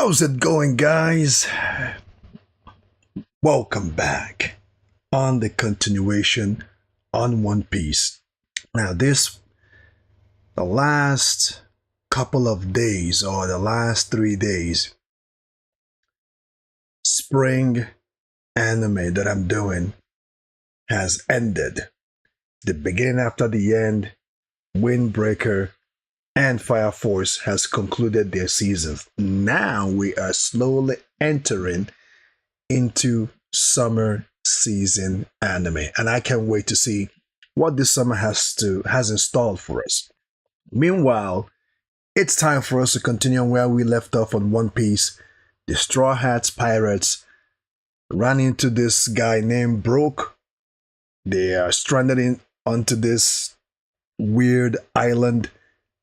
How's it going, guys? Welcome back on the continuation on One Piece. Now, the last couple of days, or the last 3 days, spring anime that I'm doing has ended. The beginning after the end, Windbreaker and Fire Force has concluded their seasons. Now we are slowly entering into summer season anime, and I can't wait to see what this summer has installed for us. Meanwhile, it's time for us to continue on where we left off on One Piece. The Straw Hats pirates ran into this guy named Broke. They are stranded onto this weird island.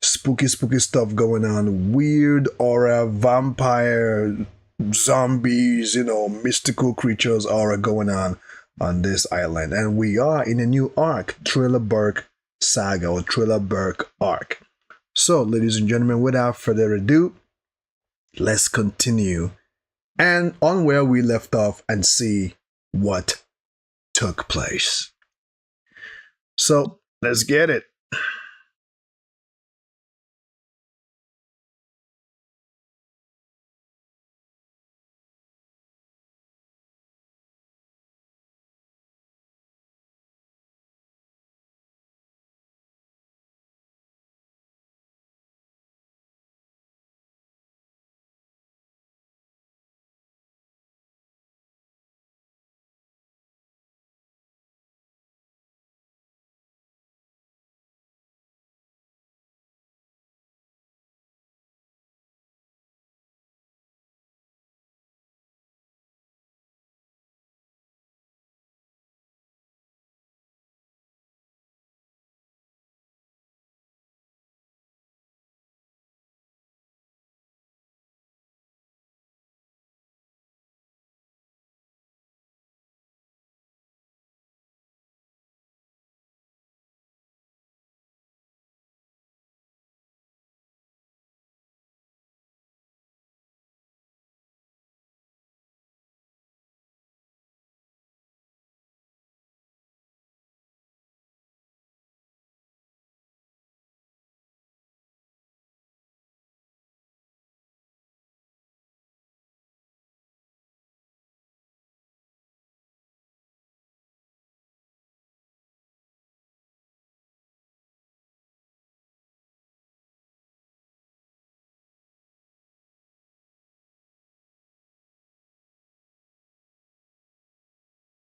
Spooky stuff going on. Weird aura, vampire, zombies, mystical creatures aura going on this island. And we are in a new arc, Thriller Bark Saga or Thriller Bark arc. So, ladies and gentlemen, without further ado, let's continue and on where we left off and see what took place. So, let's get it.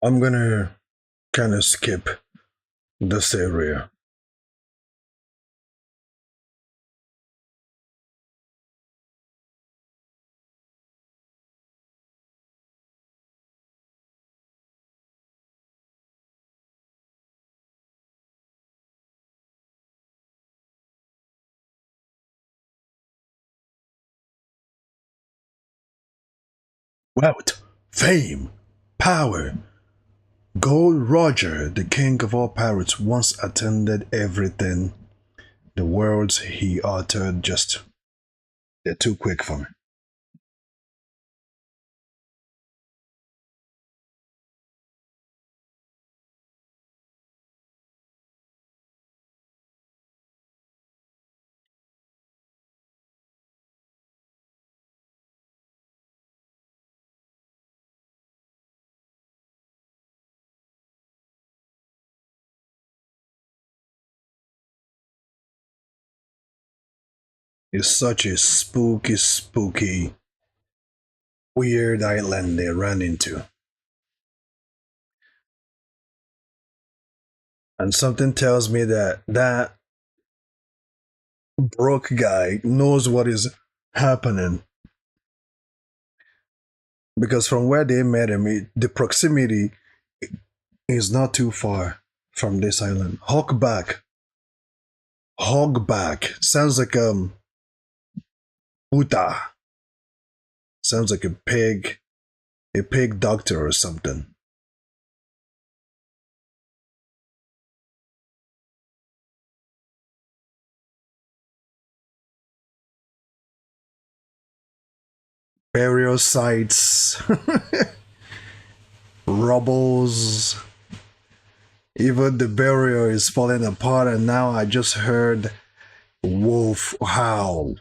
I'm gonna kind of skip this area. Wealth, fame, power. Gold Roger, the king of all pirates, once attended everything. The words he uttered they're too quick for me. It's such a spooky, weird island they ran into. And something tells me that broke guy knows what is happening. Because from where they met him, the proximity is not too far from this island. Hogback. Sounds like Uta. Sounds like a pig doctor or something. Burial sites, rubbles. Even the burial is falling apart, and now I just heard wolf howl.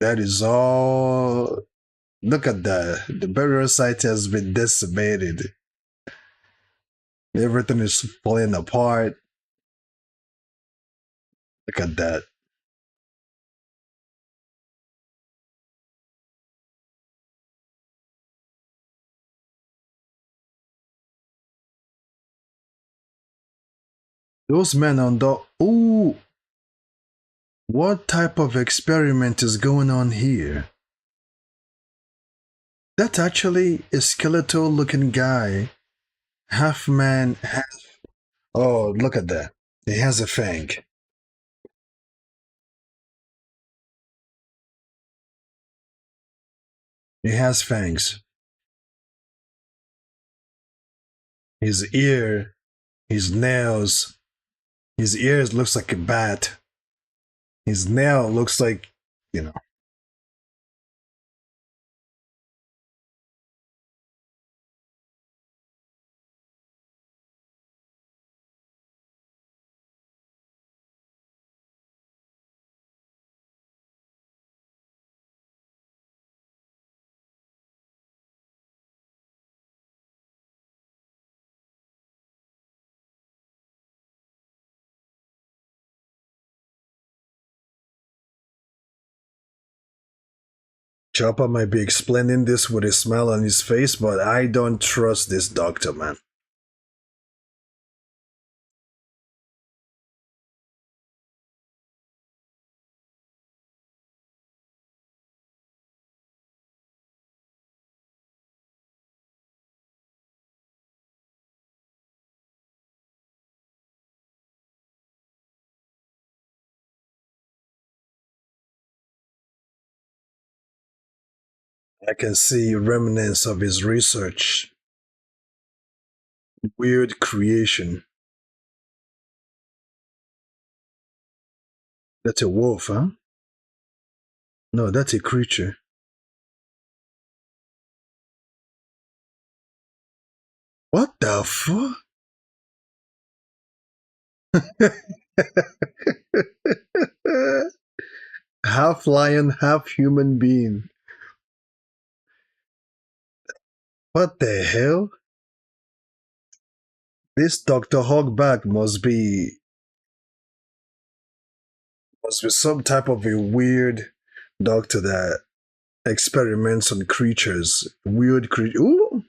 That is all. Look at that. The burial site has been decimated. Everything is falling apart. Look at that. Those men on the. Ooh! What type of experiment is going on here? That's actually a skeletal looking guy. Half man, half. Oh, look at that. He has a fang. He has fangs. His ear, his nails, his ears looks like a bat. His nail looks like, you know. Chopper might be explaining this with a smile on his face, but I don't trust this doctor, man. I can see remnants of his research. Weird creation. That's a wolf, huh? No, that's a creature. What the fuck? Half lion, half human being. What the hell? This Dr. Hogback must be some type of a weird doctor that experiments on creatures. Weird creature. Ooh!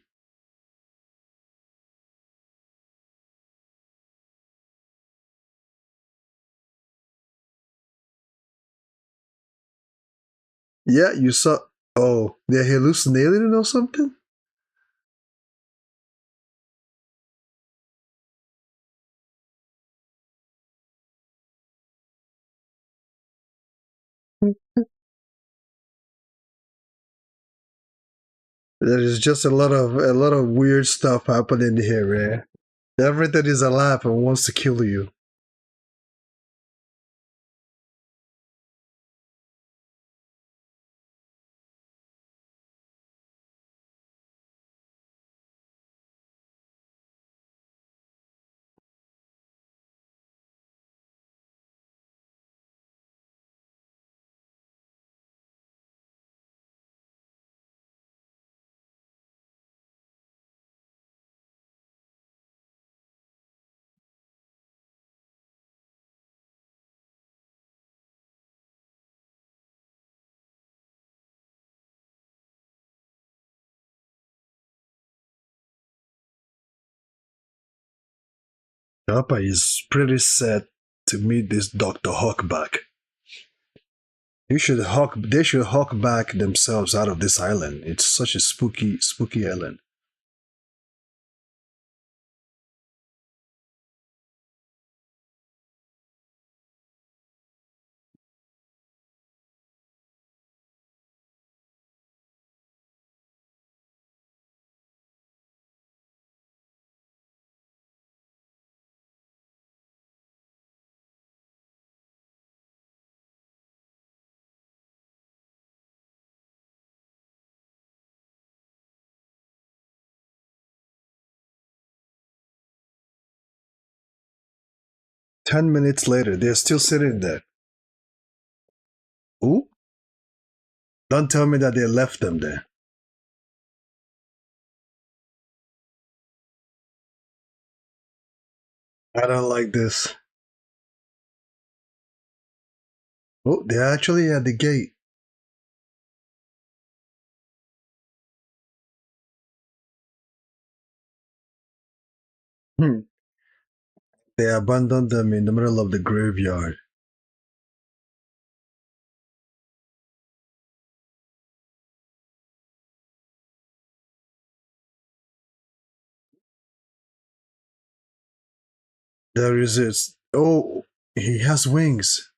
Yeah, you saw. Oh, they're hallucinating or something? There is just a lot of weird stuff happening here, man. Everything is alive and wants to kill you. Papa is pretty sad to meet this Dr. Hawkback. They should hawk back themselves out of this island. It's such a spooky island. 10 minutes later, they're still sitting there. Ooh, don't tell me that they left them there. I don't like this. Oh, they're actually at the gate. Hmm. They abandoned them in the middle of the graveyard. There is this. Oh, he has wings.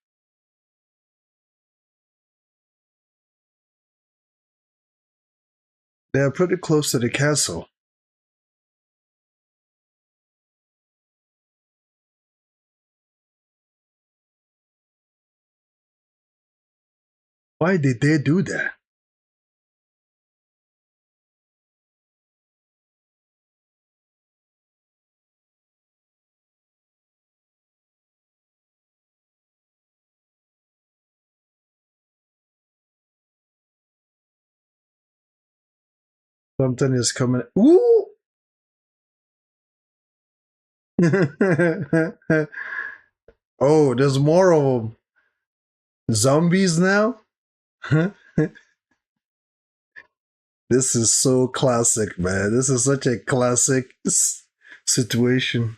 They are pretty close to the castle. Why did they do that? Something is coming. Ooh! Oh, there's more of them. Zombies now? This is so classic, man. This is such a classic situation.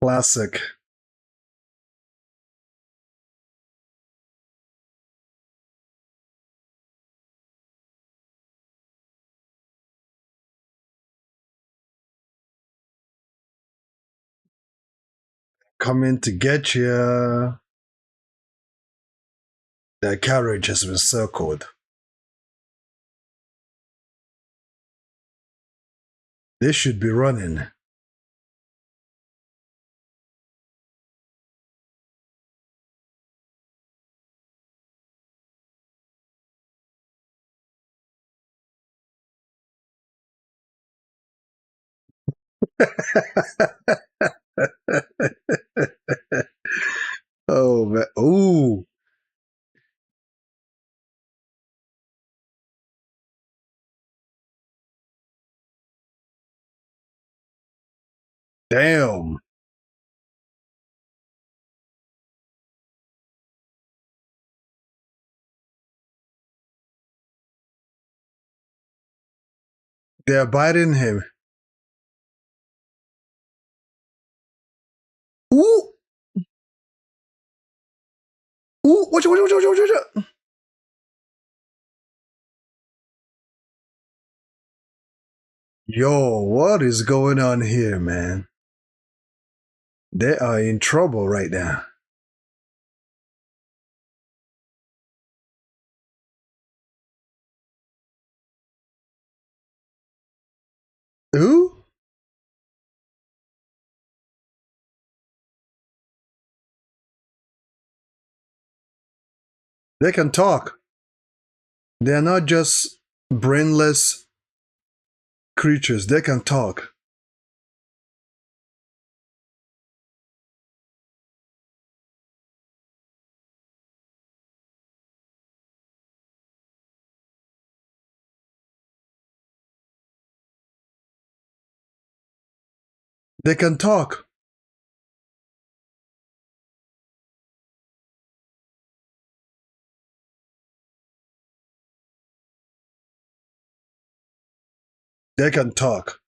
Classic. Coming to get you. That carriage has been circled. They should be running. Oh man. Ooh. Damn. They're biting him. Ooh. Ooh. Watch out. Yo, what is going on here, man? They are in trouble right now. Who? They can talk. They're not just brainless creatures. They can talk. They can talk. They can talk.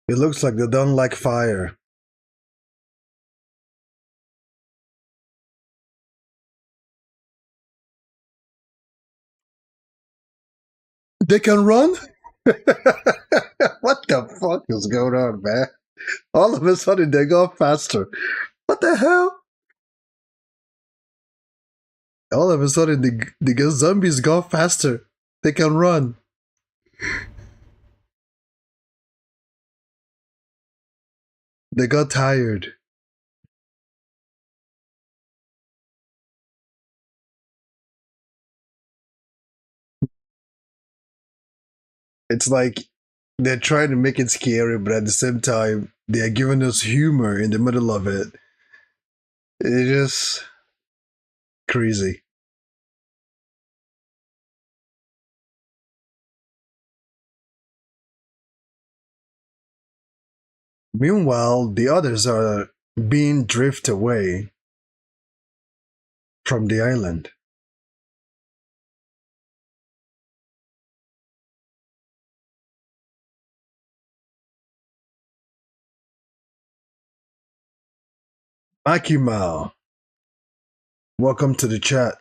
It looks like they don't like fire. They can run? What the fuck is going on, man? All of a sudden they go faster. What the hell? All of a sudden the zombies go faster. They can run. They got tired. It's like they're trying to make it scary, but at the same time, they're giving us humor in the middle of it. It's just crazy. Meanwhile, the others are being drifted away from the island. Akimao, welcome to the chat.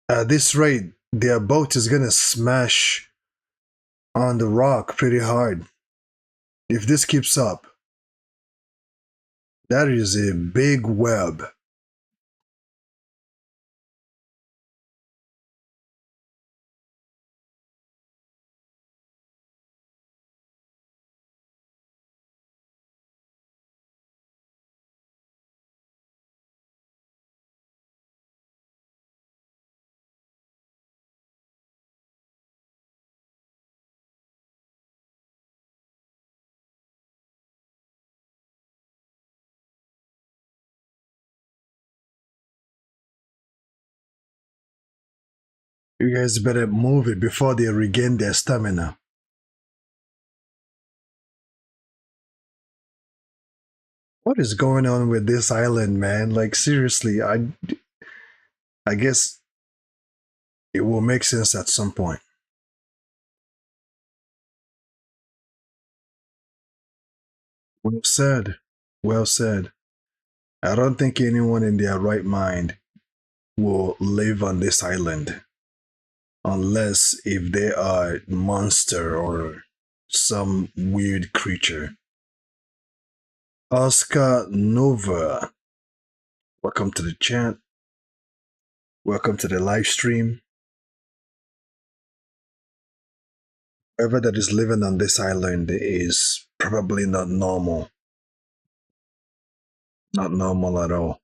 At this rate, their boat is gonna smash on the rock pretty hard. If this keeps up, that is a big web. You guys better move it before they regain their stamina. What is going on with this island, man? Like seriously, I guess it will make sense at some point. Well said. Well said. I don't think anyone in their right mind will live on this island unless if they are monster or some weird creature. Oscar Nova, welcome to the chat. Welcome to the live stream. Whoever that is living on this island is probably not normal. Not normal at all.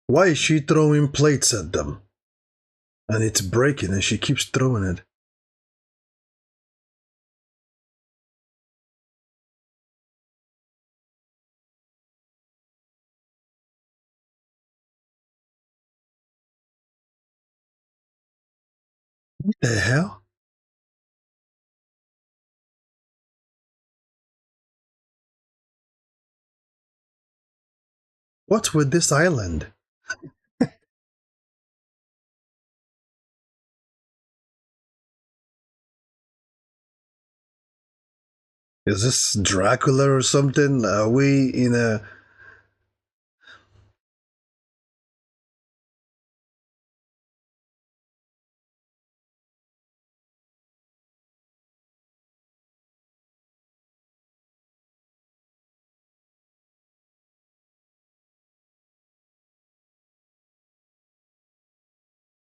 Why is she throwing plates at them? And it's breaking and she keeps throwing it. What the hell? What's with this island? Is this Dracula or something? Are we in a.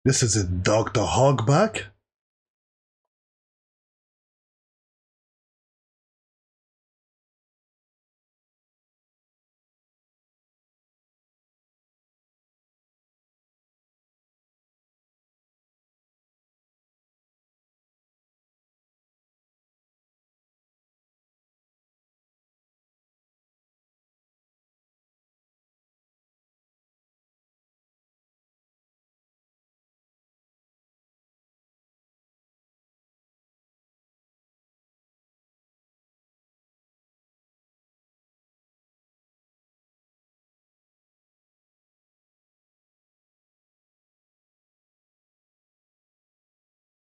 This is a Dr. Hogback?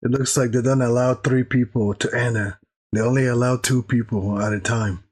It looks like they don't allow three people to enter. They only allow two people at a time.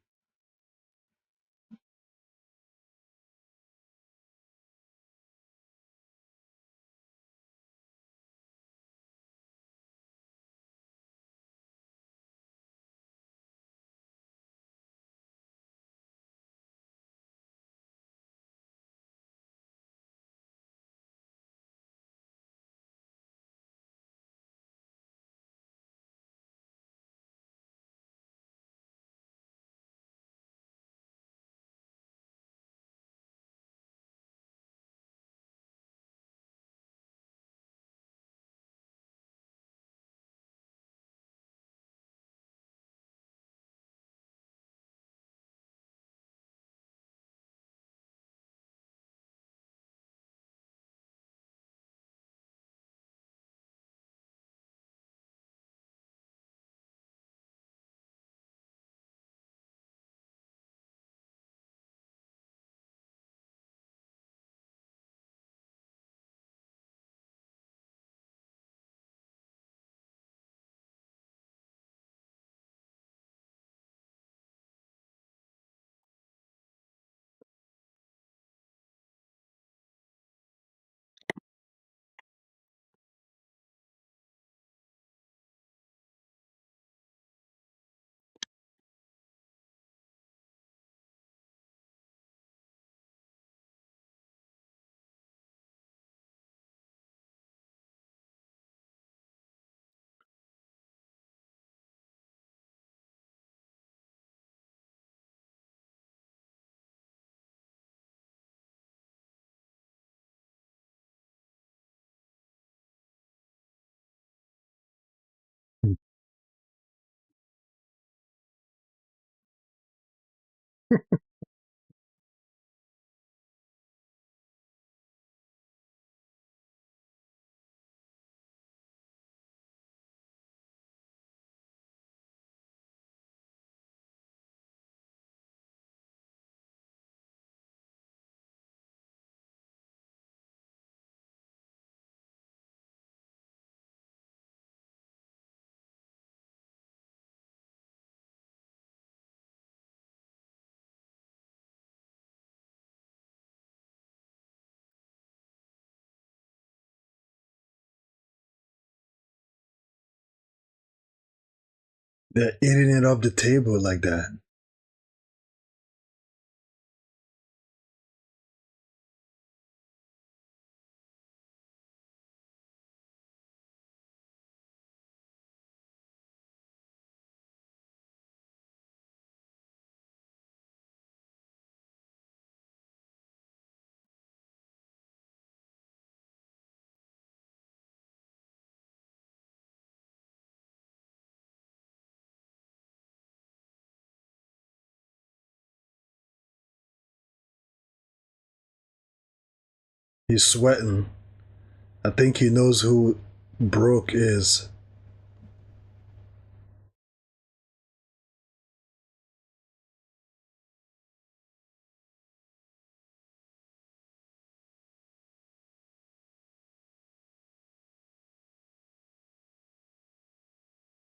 They're eating it off the table like that. He's sweating. I think he knows who Brooke is.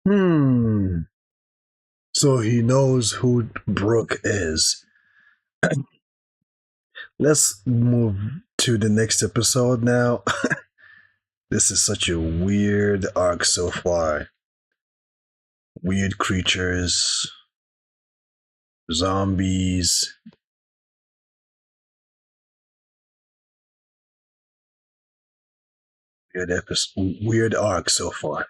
Hmm. So he knows who Brooke is. Let's move to the next episode now. This is such a weird arc so far. Weird creatures, zombies. Weird arc so far.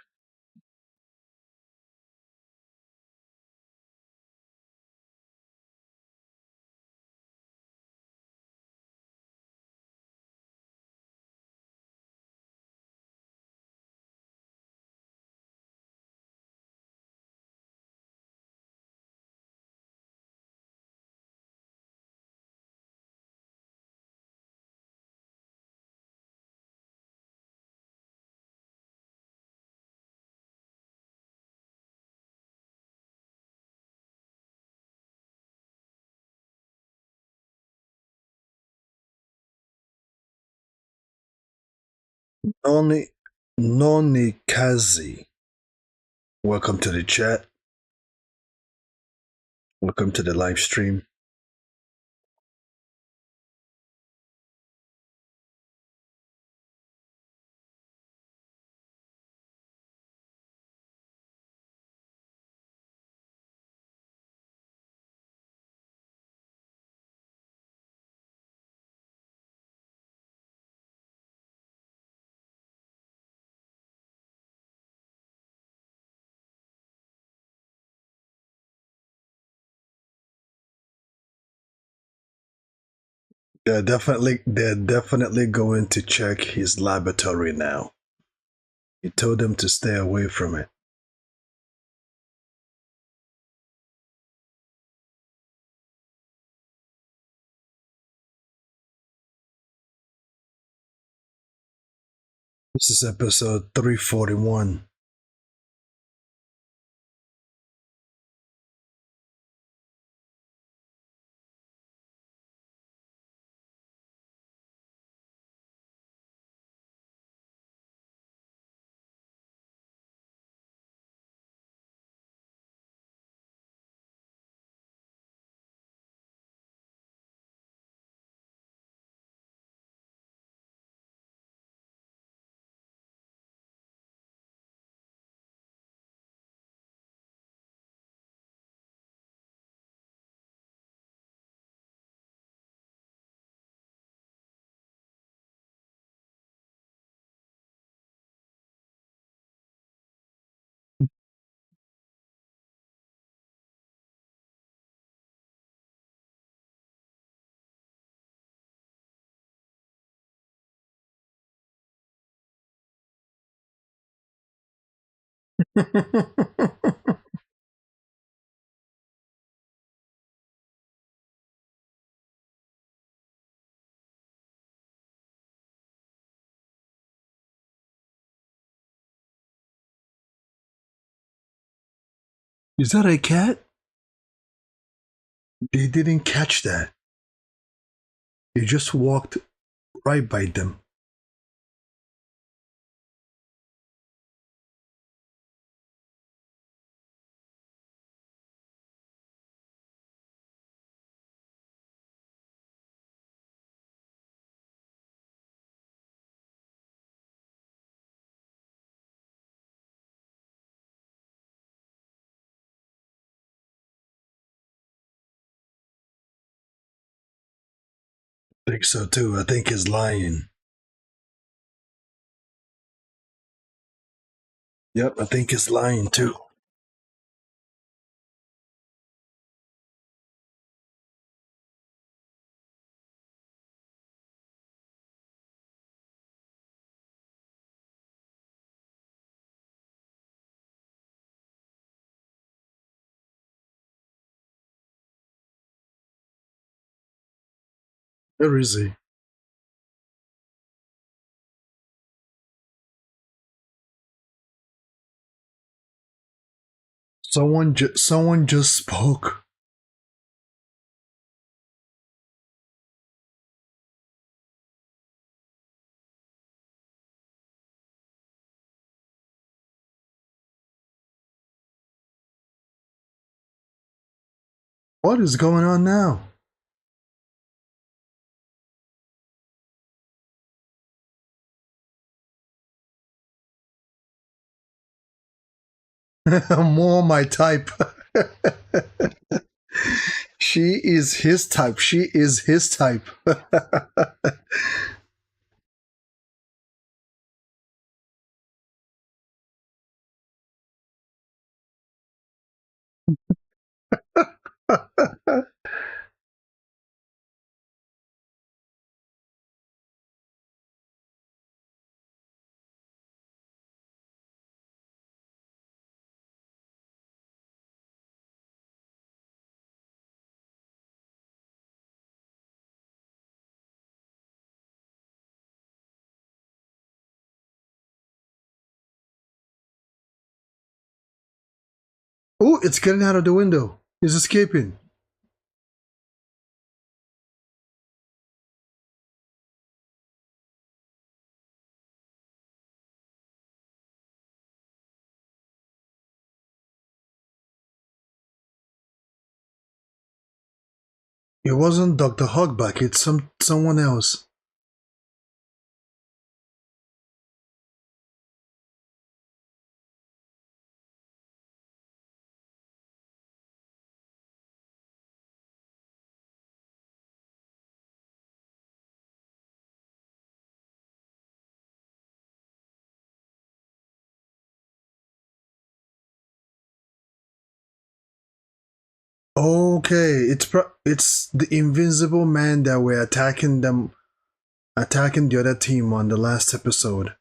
Noni Nonikazi. Welcome to the chat. Welcome to the live stream. They're definitely going to check his laboratory now. He told them to stay away from it. This is episode 341. Is that a cat? They didn't catch that. They just walked right by them. I think so too. I think he's lying. Yep, I think he's lying too. Where is he? Someone just spoke. What is going on now? More my type. She is his type. She is his type. Oh, it's getting out of the window. He's escaping. It wasn't Dr. Hogback, it's someone else. Okay, it's the invisible man that were attacking the other team on the last episode.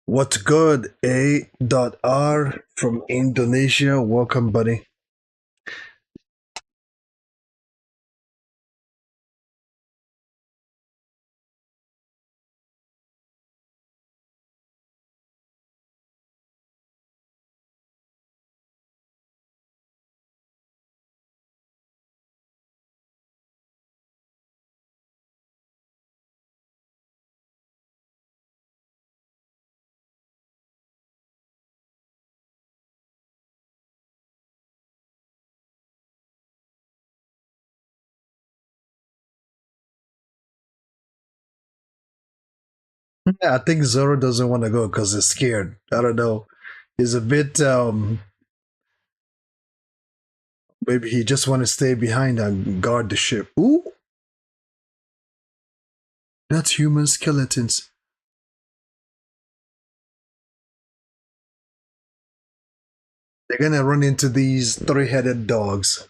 What's good? A.R from Indonesia. Welcome, buddy. Yeah, I think Zoro doesn't want to go because he's scared. I don't know. He's a bit maybe he just want to stay behind and guard the ship. Ooh, that's human skeletons. They're gonna run into these three-headed dogs.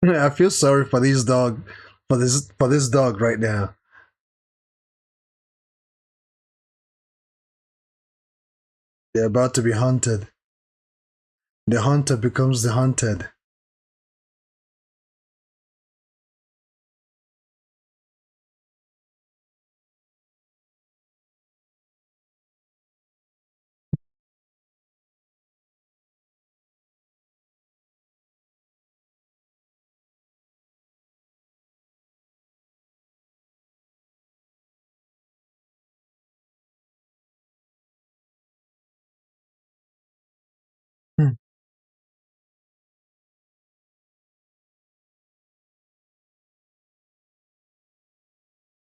I feel sorry for this dog, for this dog right now. They're about to be hunted. The hunter becomes the hunted. Hmm.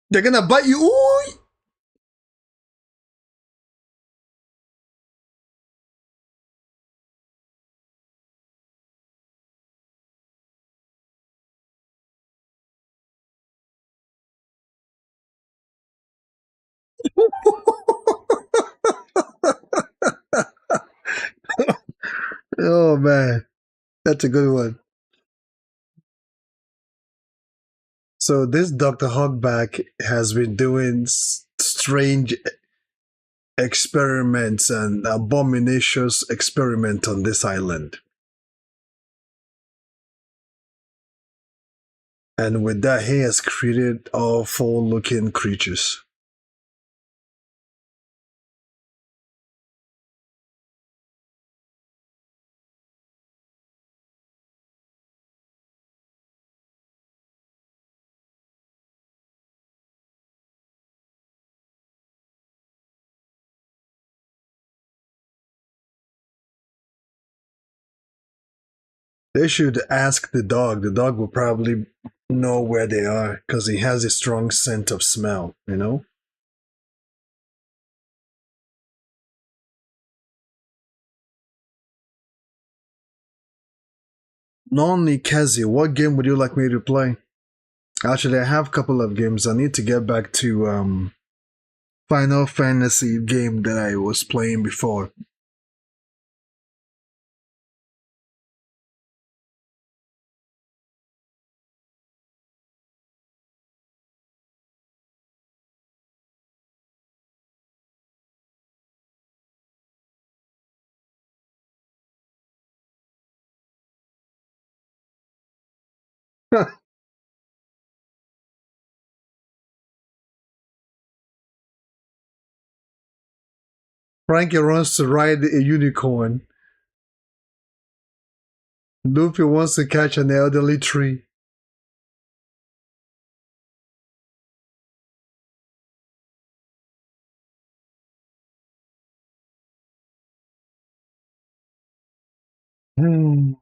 They're gonna bite you. Ooh! Oh man, that's a good one. So this Dr. Hogback has been doing strange experiments and abominacious experiment on this island. And with that, he has created awful looking creatures. They should ask the dog. The dog will probably know where they are because he has a strong scent of smell, you know? Non Kazi, what game would you like me to play? Actually, I have a couple of games. I need to get back to Final Fantasy game that I was playing before. Frankie wants to ride a unicorn. Luffy wants to catch an elderly tree. Hmm.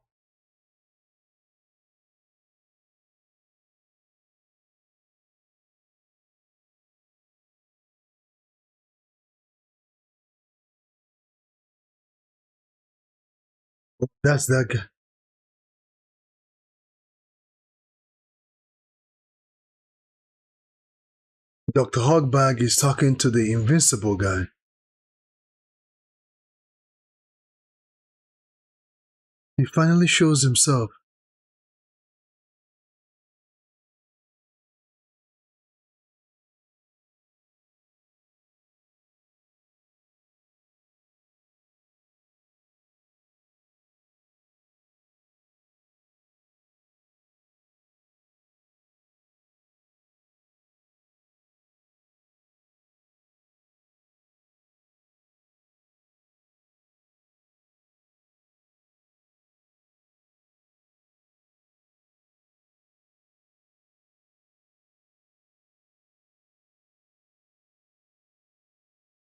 That's that guy. Dr. Hogback is talking to the invincible guy. He finally shows himself.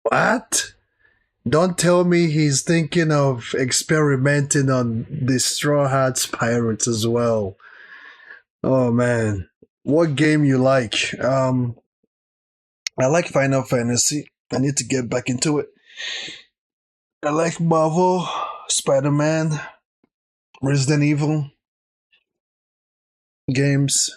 What? Don't tell me he's thinking of experimenting on the Straw Hats Pirates as well. Oh man. What game you like? I like Final Fantasy. I need to get back into it. I like Marvel, Spider-Man, Resident Evil games.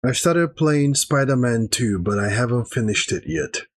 I started playing Spider-Man 2, but I haven't finished it yet.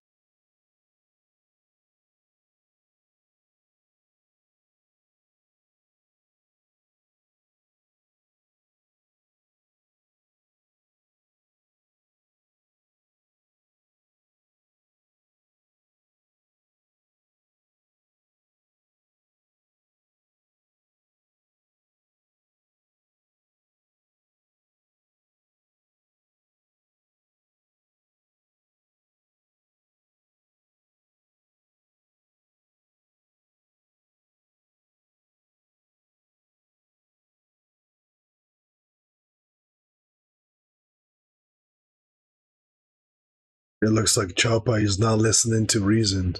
It looks like Chopper is not listening to reason.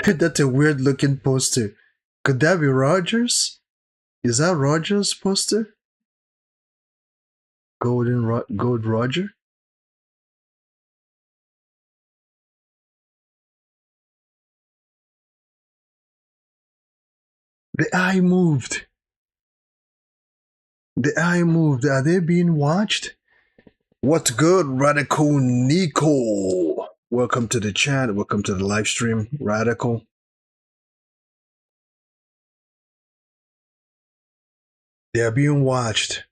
That's a weird looking poster. Could that be Rogers? Is that Rogers' poster? Gold Roger? The eye moved. The eye moved. Are they being watched? What's good, Radical Nico? Welcome to the chat. Welcome to the live stream, Radical. They are being watched.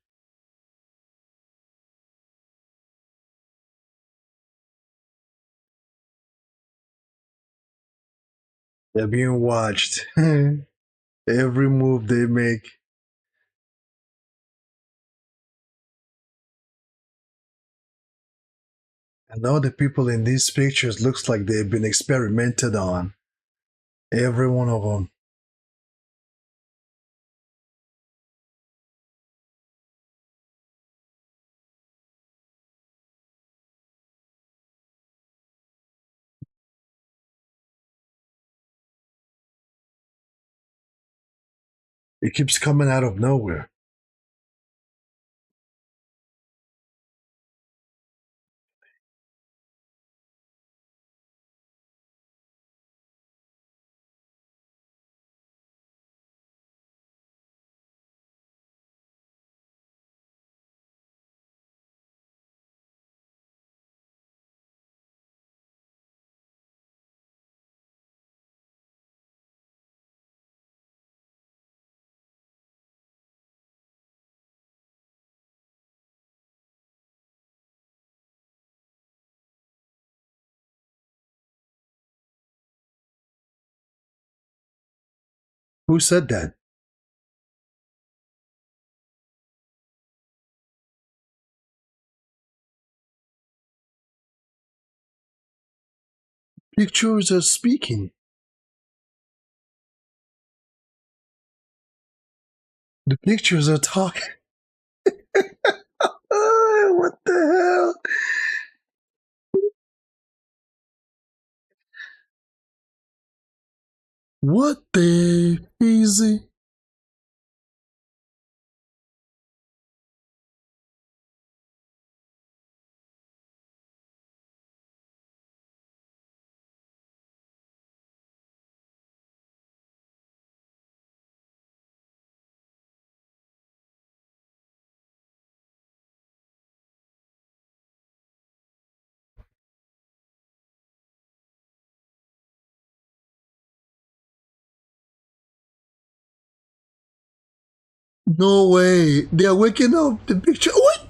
They're being watched. Every move they make. I know the people in these pictures looks like they've been experimented on. Every one of them. It keeps coming out of nowhere. Who said that? Pictures are speaking. The pictures are talking. What the hell? What the easy? No way. They are waking up. The picture. What?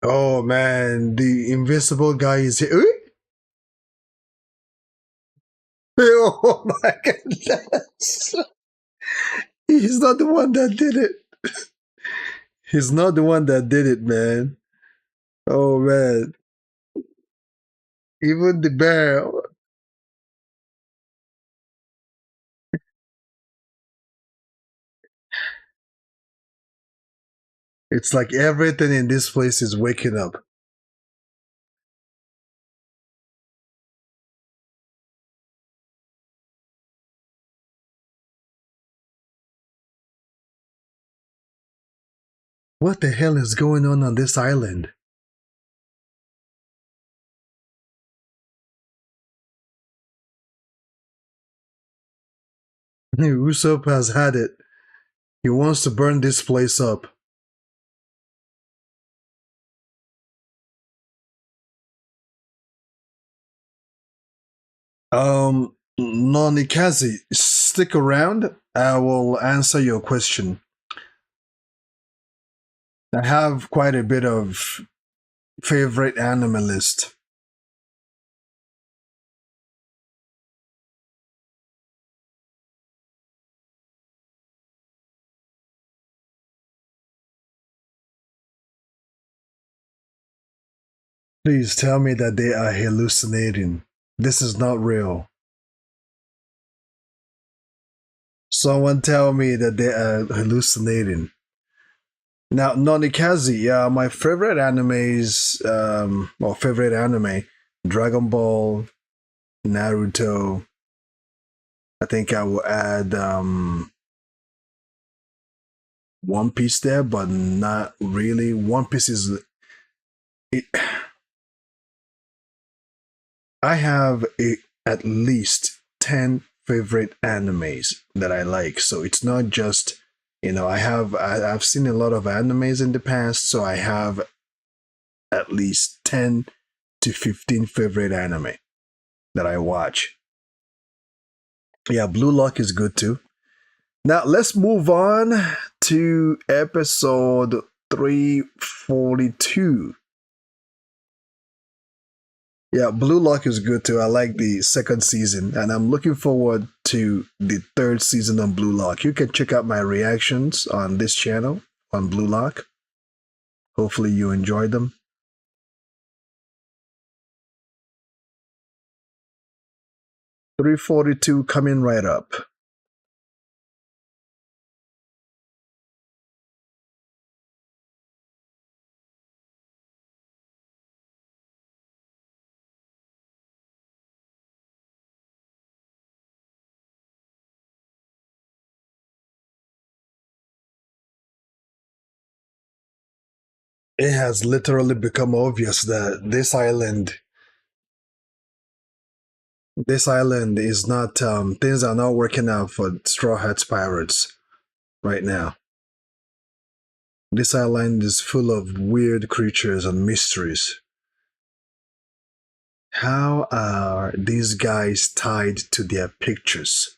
Oh man, the invisible guy is here. Oh my goodness. He's not the one that did it. He's not the one that did it, man. Oh man. Even the bear. It's like everything in this place is waking up. What the hell is going on this island? Usopp has had it. He wants to burn this place up. Nonikazi, stick around. I will answer your question. I have quite a bit of favorite anime list. Please tell me that they are hallucinating. This is not real. Someone tell me that they are hallucinating. Now, Nonikazi, yeah, my favorite animes, favorite anime, Dragon Ball, Naruto. I think I will add One Piece there, but not really. One Piece is. It, I have at least 10 favorite animes that I like. So it's not just, I've seen a lot of animes in the past, so I have at least 10 to 15 favorite anime that I watch. Yeah, Blue Lock is good too. Now let's move on to episode 342. Yeah, Blue Lock is good too. I like the second season, and I'm looking forward to the third season on Blue Lock. You can check out my reactions on this channel on Blue Lock. Hopefully, you enjoyed them. 342 coming right up. It has literally become obvious that this island is not things are not working out for Straw Hats Pirates right now. This island is full of weird creatures and mysteries. How are these guys tied to their pictures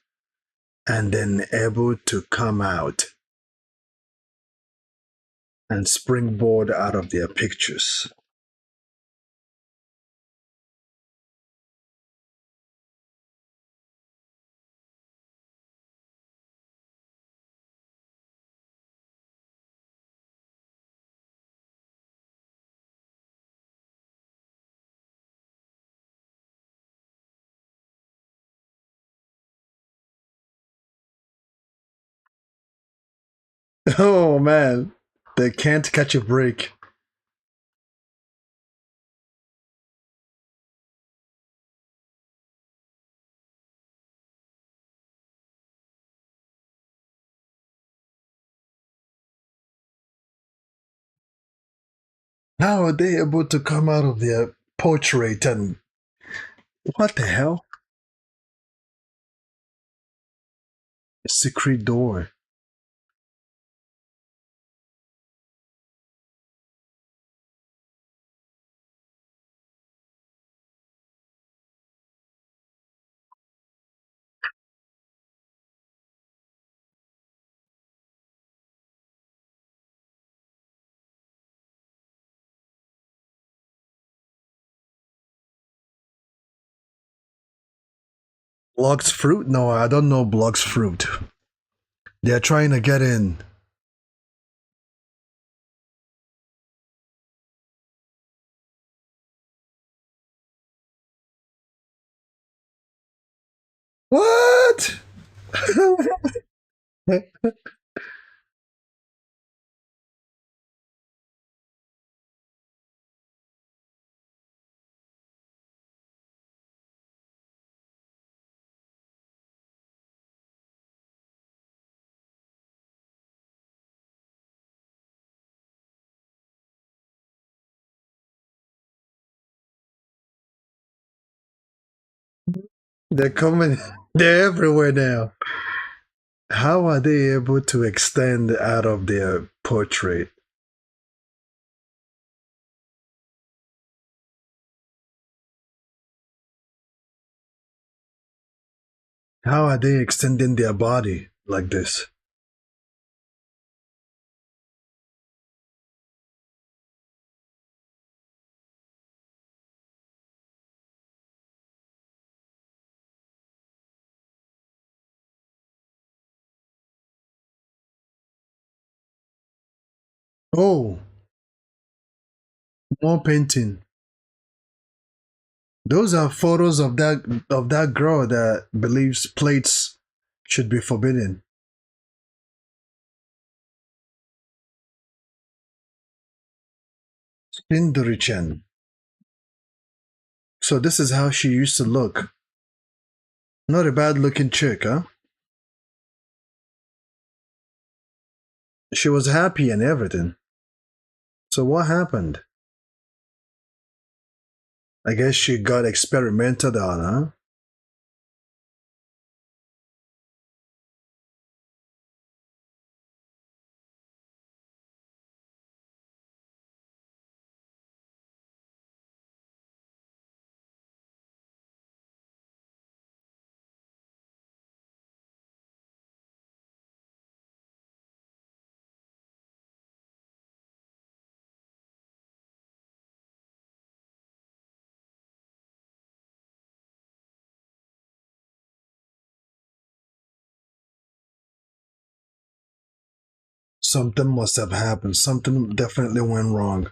and then able to come out and springboard out of their pictures? Oh man, they can't catch a break. How are they able to come out of their portrait and what the hell? A secret door. Blox fruit? No, I don't know Blox fruit. They're trying to get in. What? They're coming. They're everywhere now. How are they able to extend out of their portrait? How are they extending their body like this? Oh, more painting. Those are photos of that girl that believes plates should be forbidden. Spindorichan. So this is how she used to look. Not a bad looking chick, huh? She was happy and everything. So what happened? I guess she got experimented on, huh? Something must have happened. Something definitely went wrong.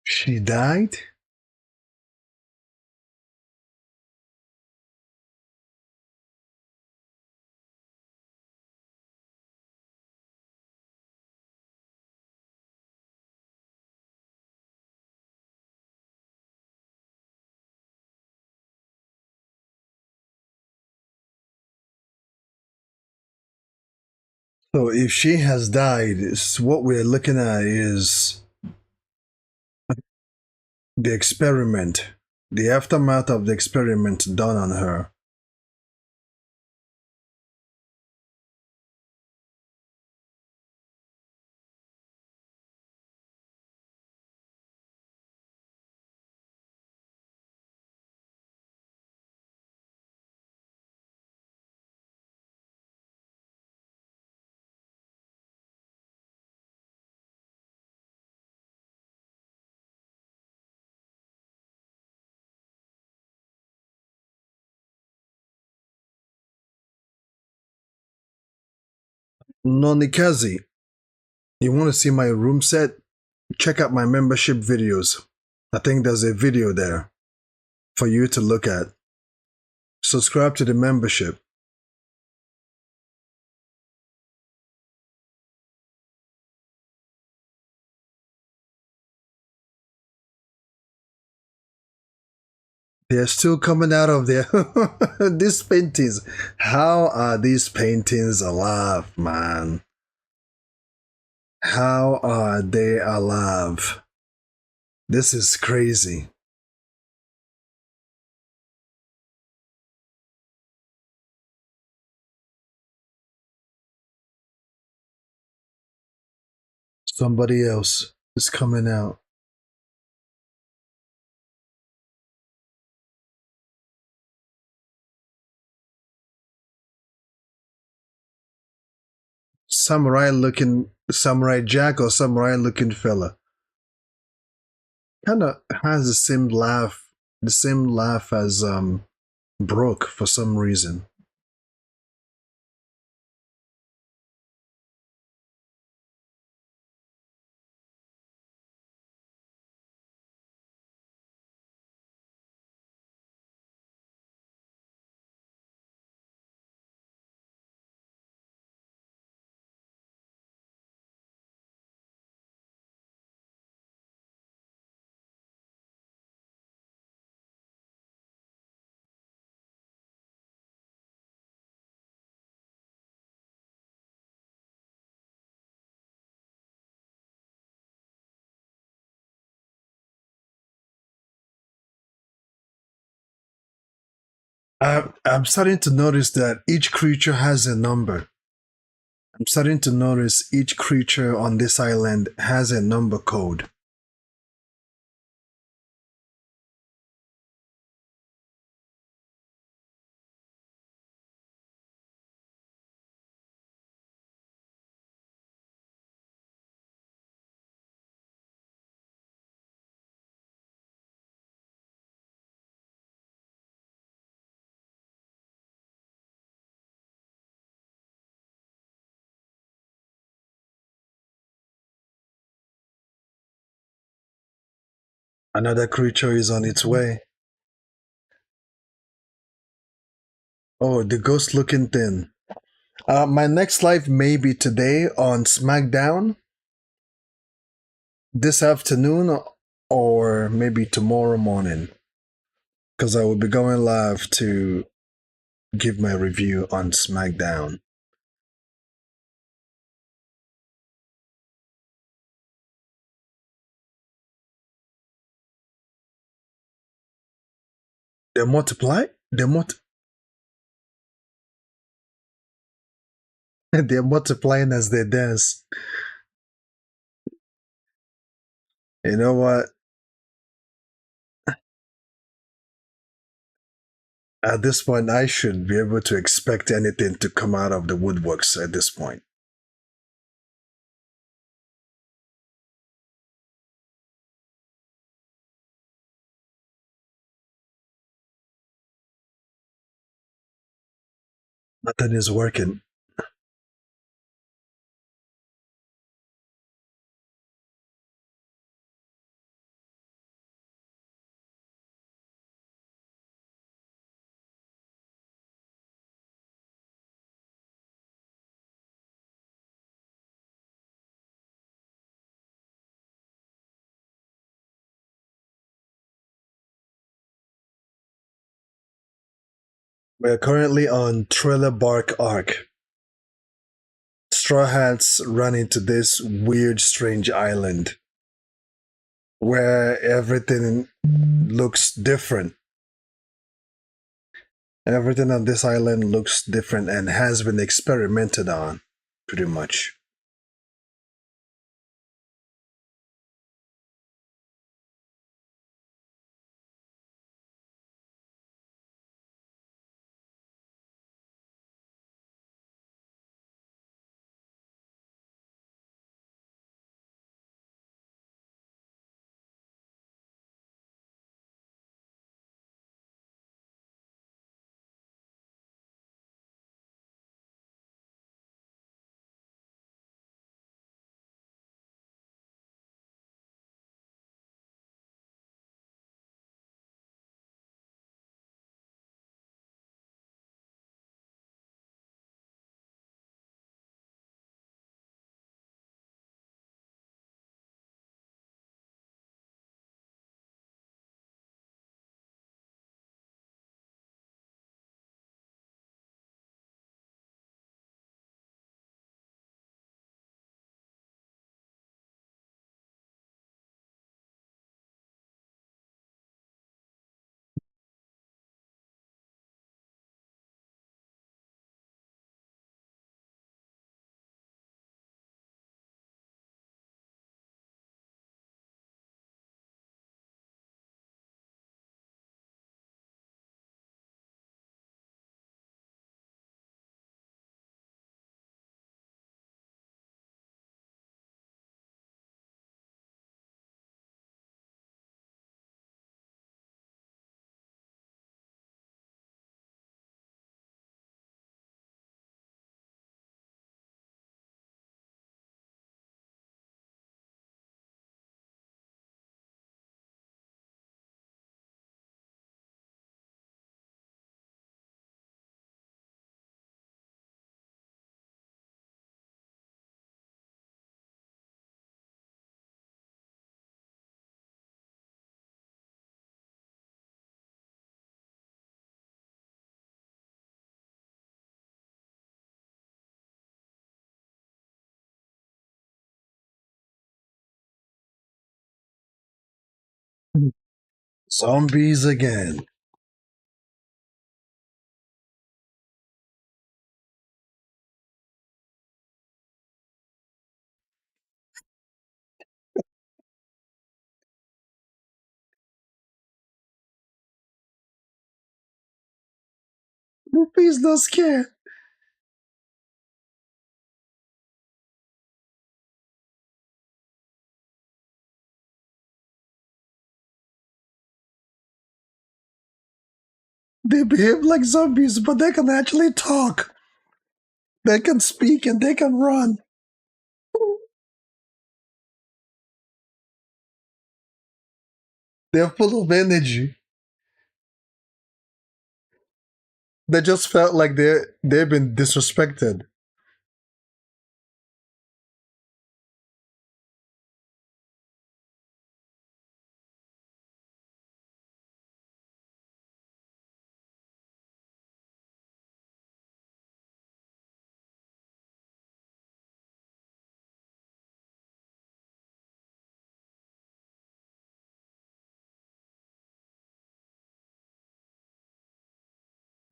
She died? So if she has died, what we're looking at is the experiment, the aftermath of the experiment done on her. Nonikazi, you want to see my room set? Check out my membership videos. I think there's a video there for you to look at. Subscribe to the membership. They're still coming out of there. These paintings. How are these paintings alive, man? How are they alive? This is crazy. Somebody else is coming out. Samurai Jack or samurai looking fella. Kind of has the same laugh as Brooke for some reason. I'm starting to notice that each creature has a number. I'm starting to notice each creature on this island has a number code. Another creature is on its way. Oh, the ghost looking thing. My next live may be today on SmackDown, this afternoon, or maybe tomorrow morning. Because I will be going live to give my review on SmackDown. They multiply. They're multiplying as they dance. You know what? At this point, I should be able to expect anything to come out of the woodworks at this point. Nothing is working. We're currently on Trailer Bark Arc. Straw Hats run into this weird, strange island where everything looks different. Everything on this island looks different and has been experimented on, pretty much. Zombies again. Luffy's not scared. They behave like zombies, but they can actually talk. They can speak and they can run. They're full of energy. They just felt like they've been disrespected.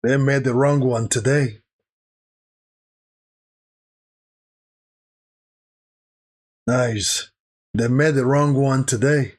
They made the wrong one today. Nice. They made the wrong one today.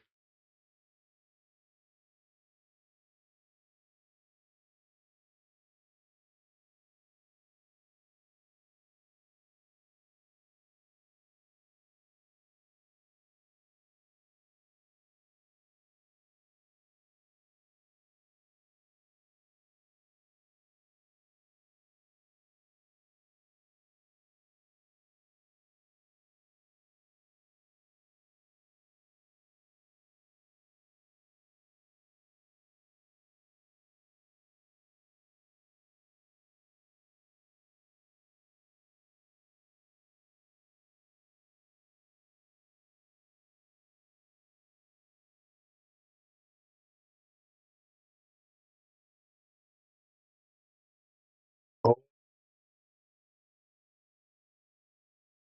Oh,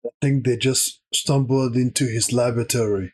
I think they just stumbled into his laboratory.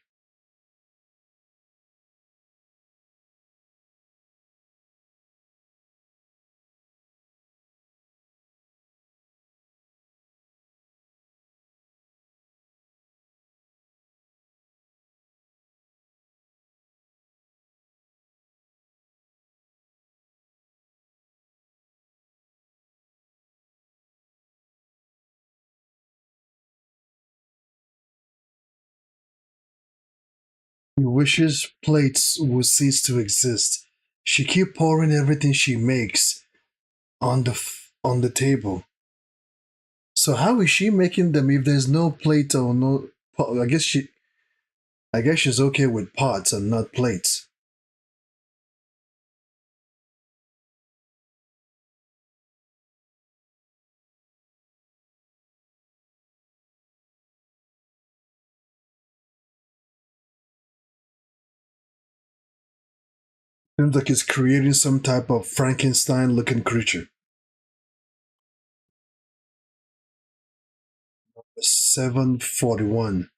He wishes plates would cease to exist. She keep pouring everything she makes on on the table. So how is she making them if there's no plate or no? I guess she's okay with pots and not plates. Seems like it's creating some type of Frankenstein-looking creature. 741.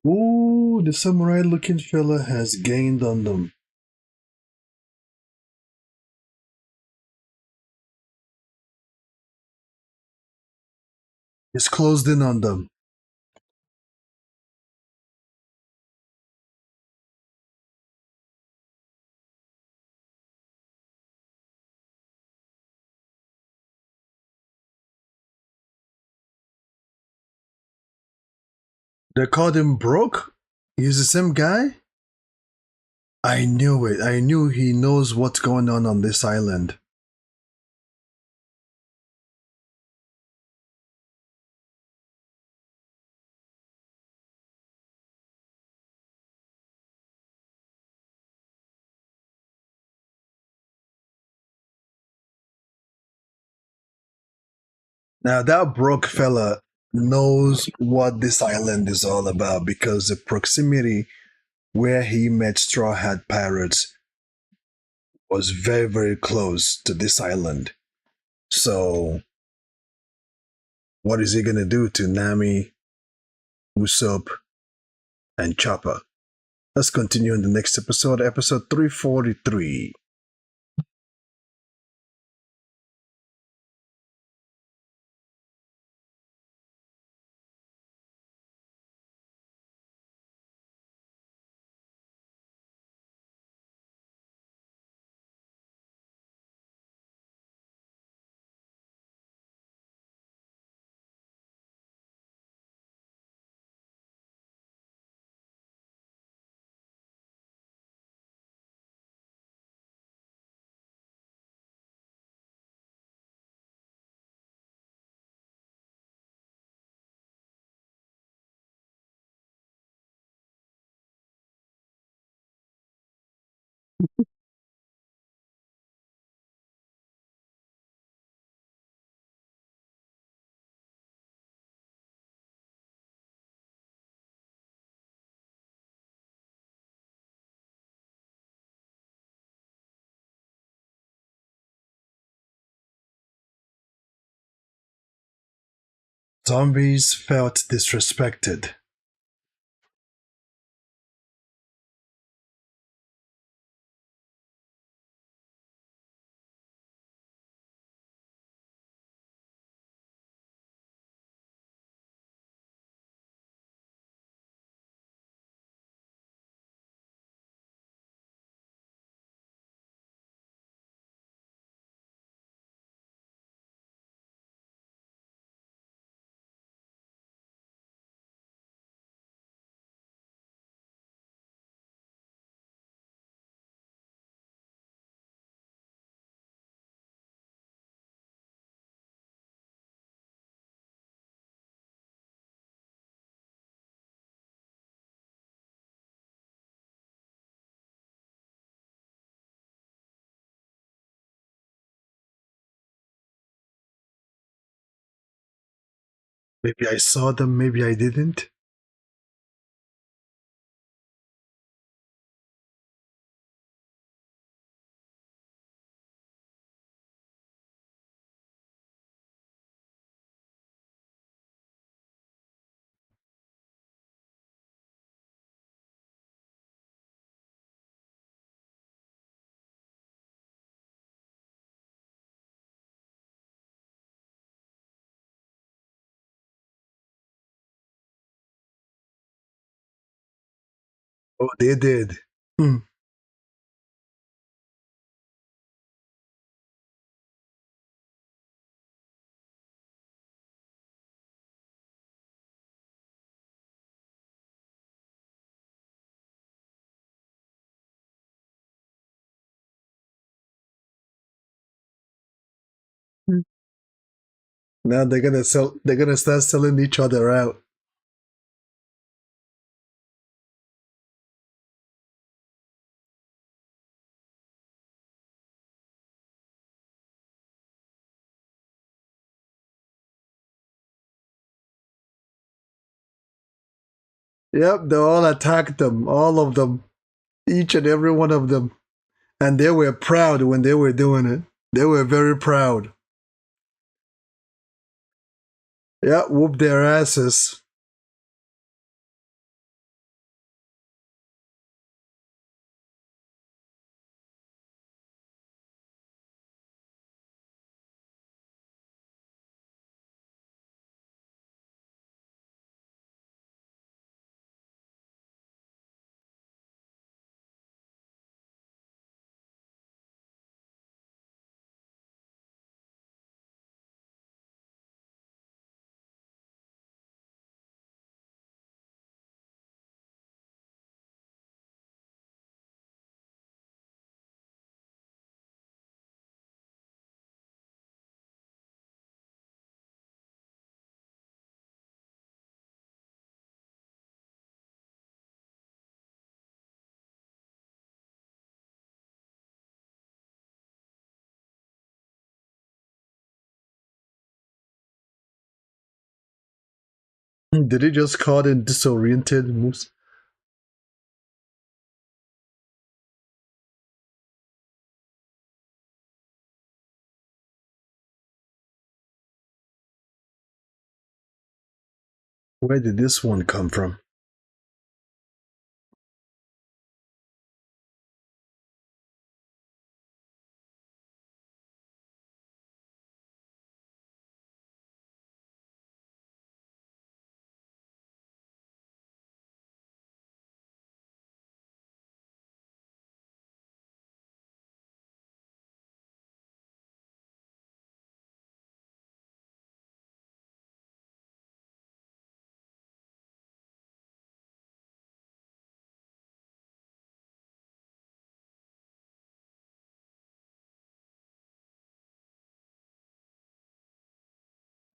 Ooh, the samurai-looking fella has gained on them. He's closed in on them. They called him broke? He's the same guy? I knew it. I knew he knows what's going on this island. Now that broke fella knows what this island is all about because the proximity where he met Straw Hat Pirates was very, very close to this island. So, what is he gonna do to Nami, Usopp, and Chopper? Let's continue in the next episode, episode 343. Zombies felt disrespected. Maybe I saw them, maybe I didn't. Oh, they did. Hmm. Now they're gonna sell. They're gonna start selling each other out. Yep, they all attacked them. All of them, each and every one of them, and they were proud when they were doing it. They were very proud. Yeah, whoop their asses. Did he just call them disoriented moves? Where did this one come from?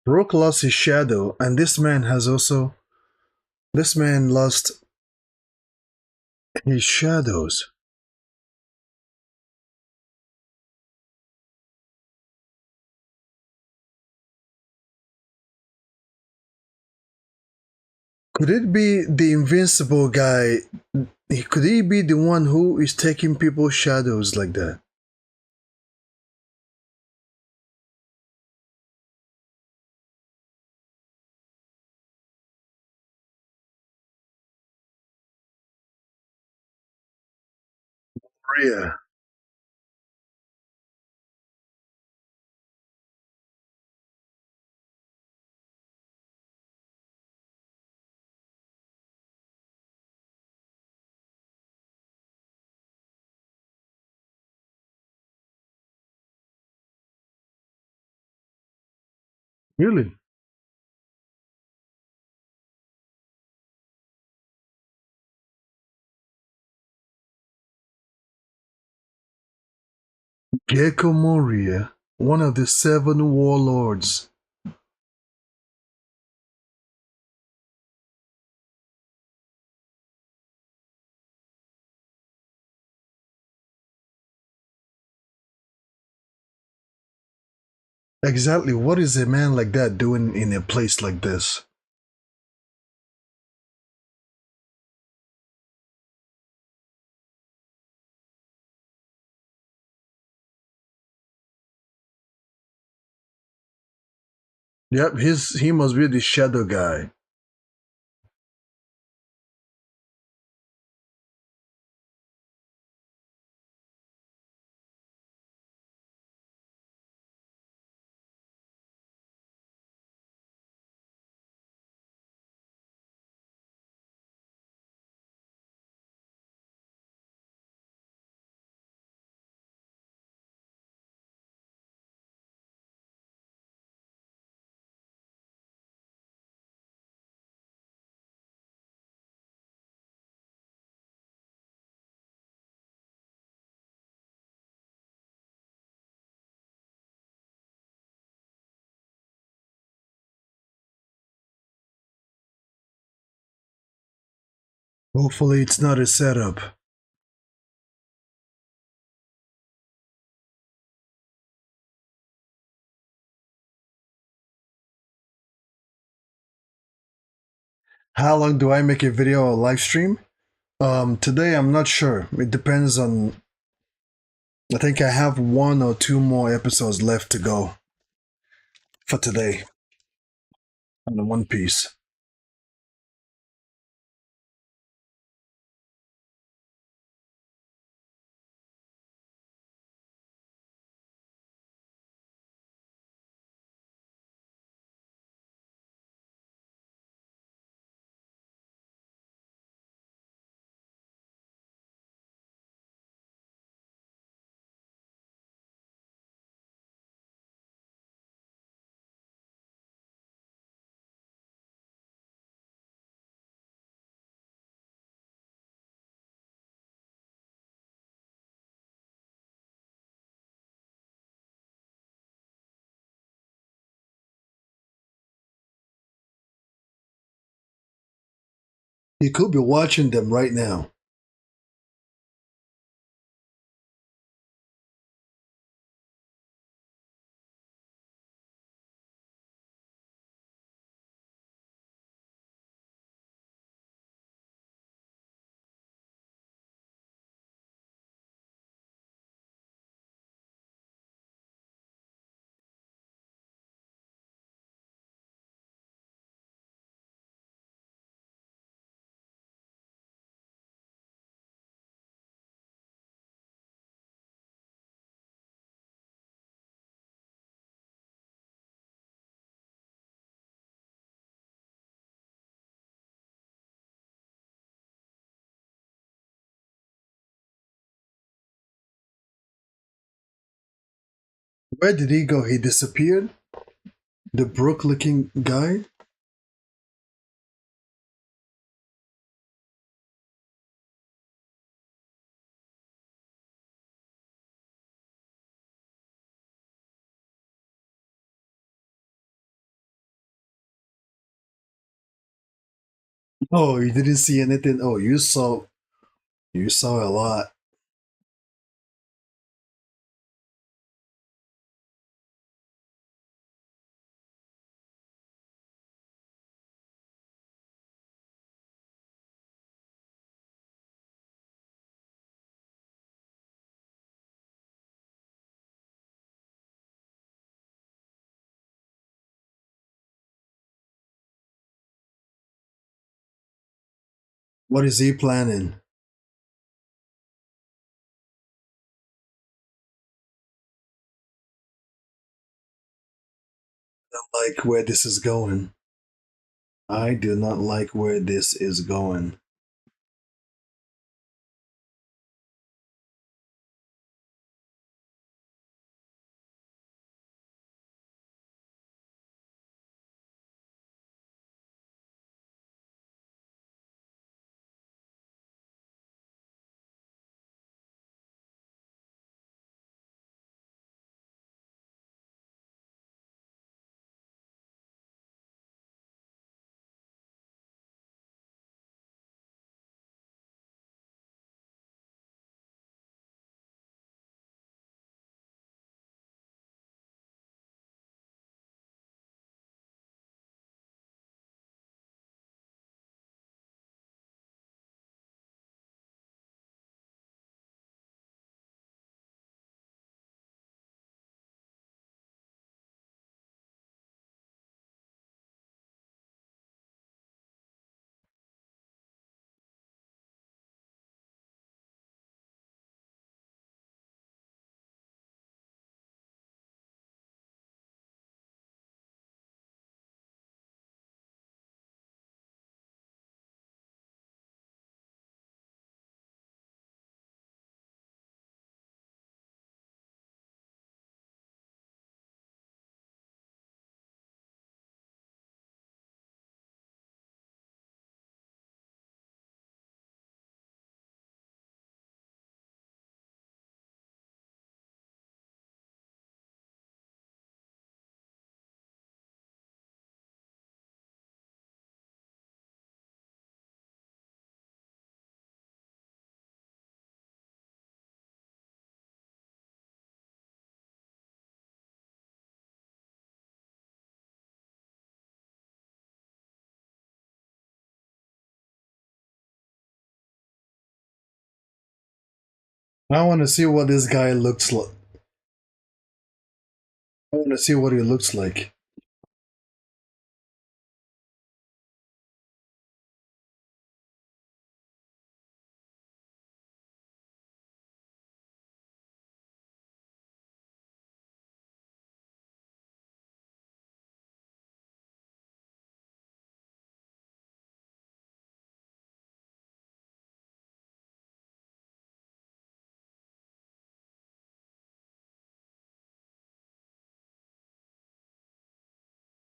Brooke lost his shadow, and this man has also. This man lost his shadows. Could it be the invincible guy? Could he be the one who is taking people's shadows like that? Moria. Really? Geeko Moria, one of the seven warlords. Exactly, what is a man like that doing in a place like this? Yep, he must be the shadow guy. Hopefully, it's not a setup. How long do I make a video or live stream? Today I'm not sure. It depends on. I think I have one or two more episodes left to go for today on the One Piece. You could be watching them right now. Where did he go? He disappeared? The brook looking guy? Oh, you didn't see anything. Oh, you saw a lot. What is he planning? Like where this is going. I do not like where this is going. I want to see what this guy looks like. I want to see what he looks like.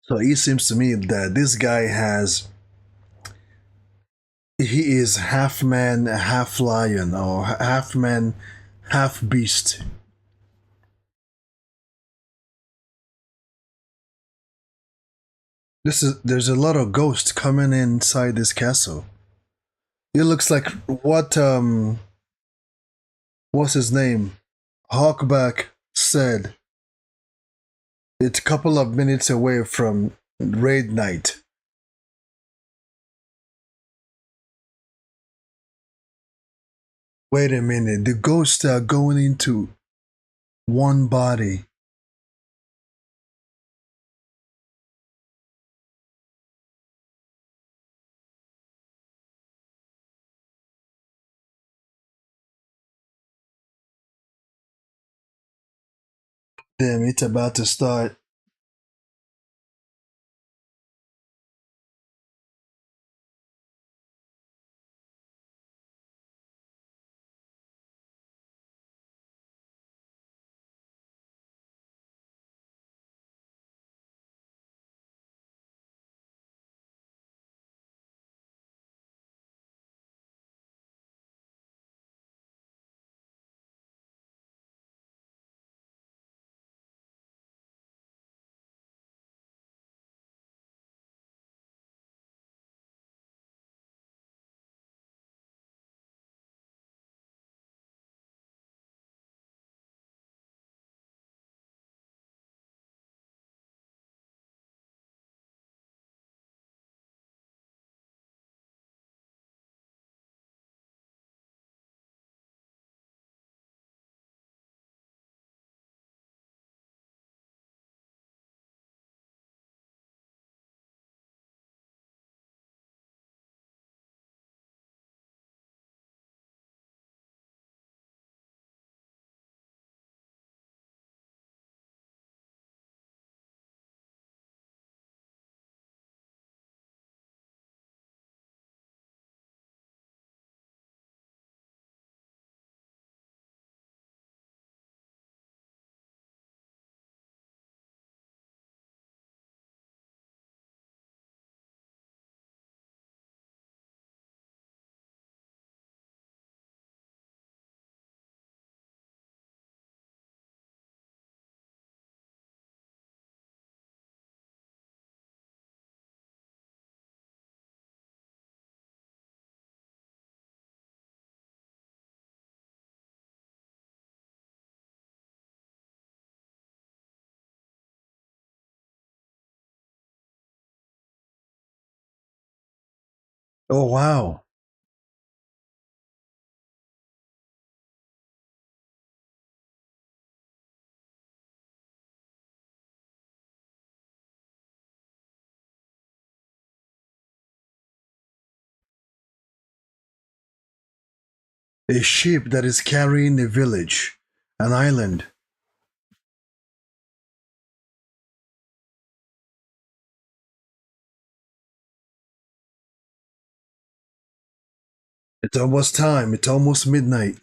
So it seems to me that this guy has he is half man, half lion, or half man, half beast. This is there's a lot of ghosts coming inside this castle. It looks like what's his name? Hogback said it's a couple of minutes away from raid night. Wait a minute, the ghosts are going into one body. Damn, it's about to start. Oh, wow. A ship that is carrying a village, an island. It's almost time. It's almost midnight.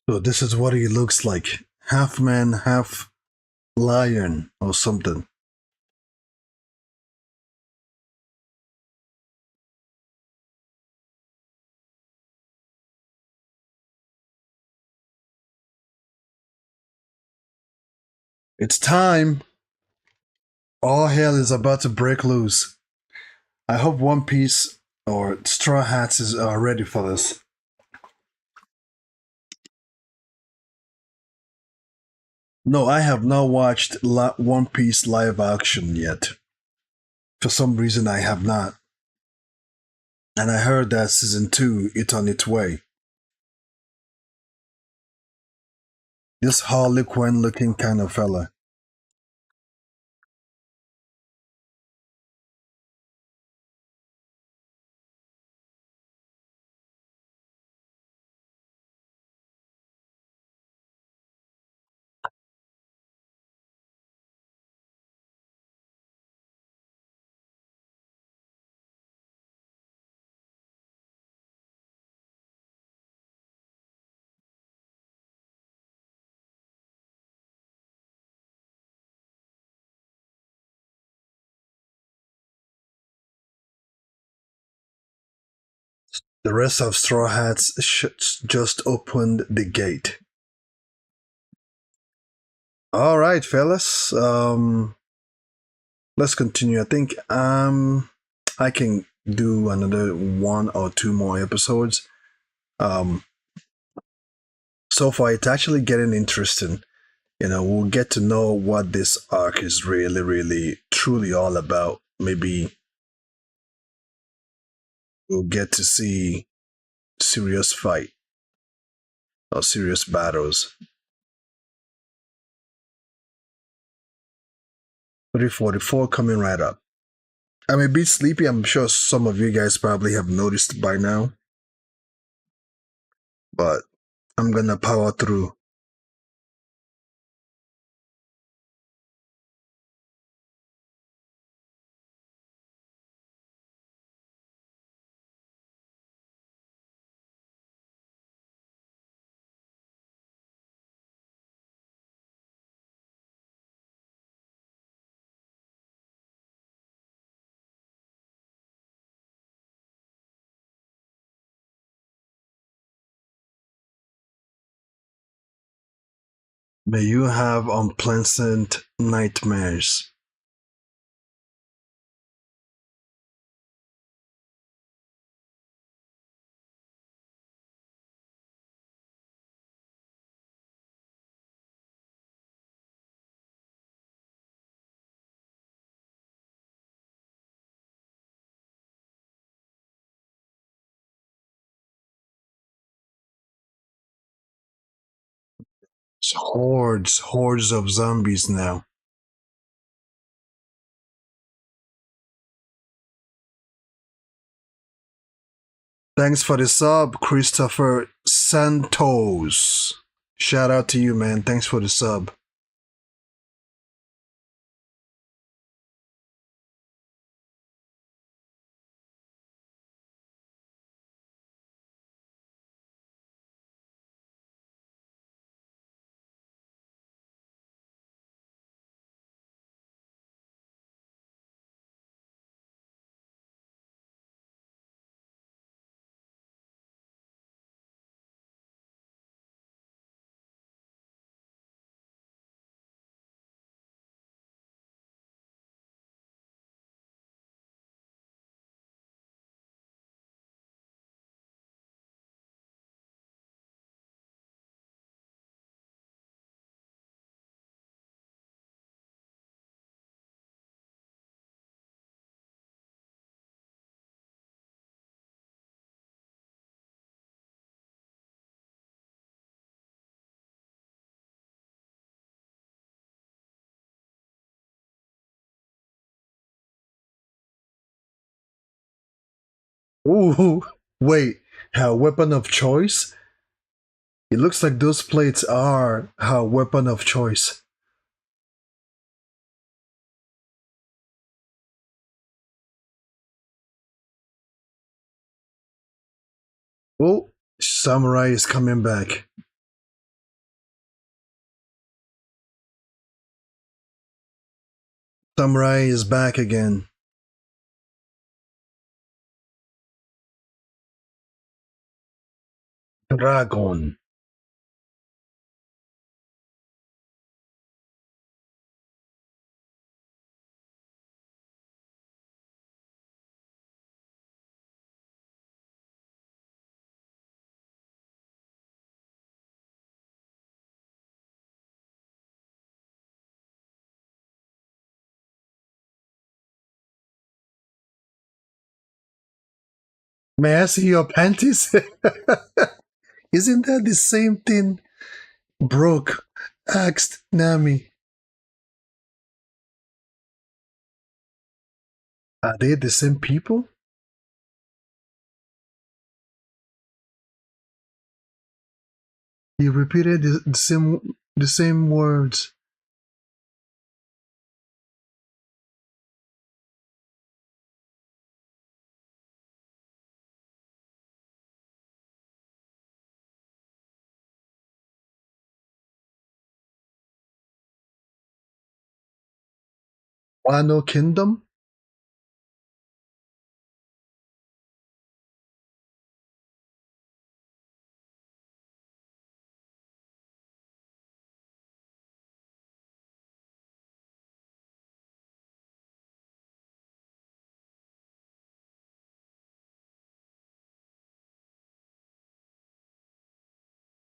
So this is what he looks like. Half man, half lion or something. It's time. All hell is about to break loose. I hope One Piece or Straw Hats are ready for this. No, I have not watched One Piece live action yet. For some reason, I have not. And I heard that season 2 is on its way. This Harley Quinn looking kind of fella. The rest of Straw Hats just opened the gate. All right, fellas. Let's continue. I think I can do another one or two more episodes. Um, so far, it's actually getting interesting. We'll get to know what this arc is really, really, truly all about. Maybe we'll get to see serious fight or serious battles. 344 coming right up. I'm a bit sleepy. I'm sure some of you guys probably have noticed by now, but I'm gonna power through. May you have unpleasant nightmares. It's hordes of zombies now. Thanks for the sub, Christopher Santos. Shout out to you, man. Thanks for the sub. Ooh, wait, her weapon of choice? It looks like those plates are her weapon of choice. Oh, Samurai is coming back. Samurai is back again. Dragon. May I see your panties? Isn't that the same thing Brooke asked Nami? Are they the same people? He repeated the same words. Wano Kingdom?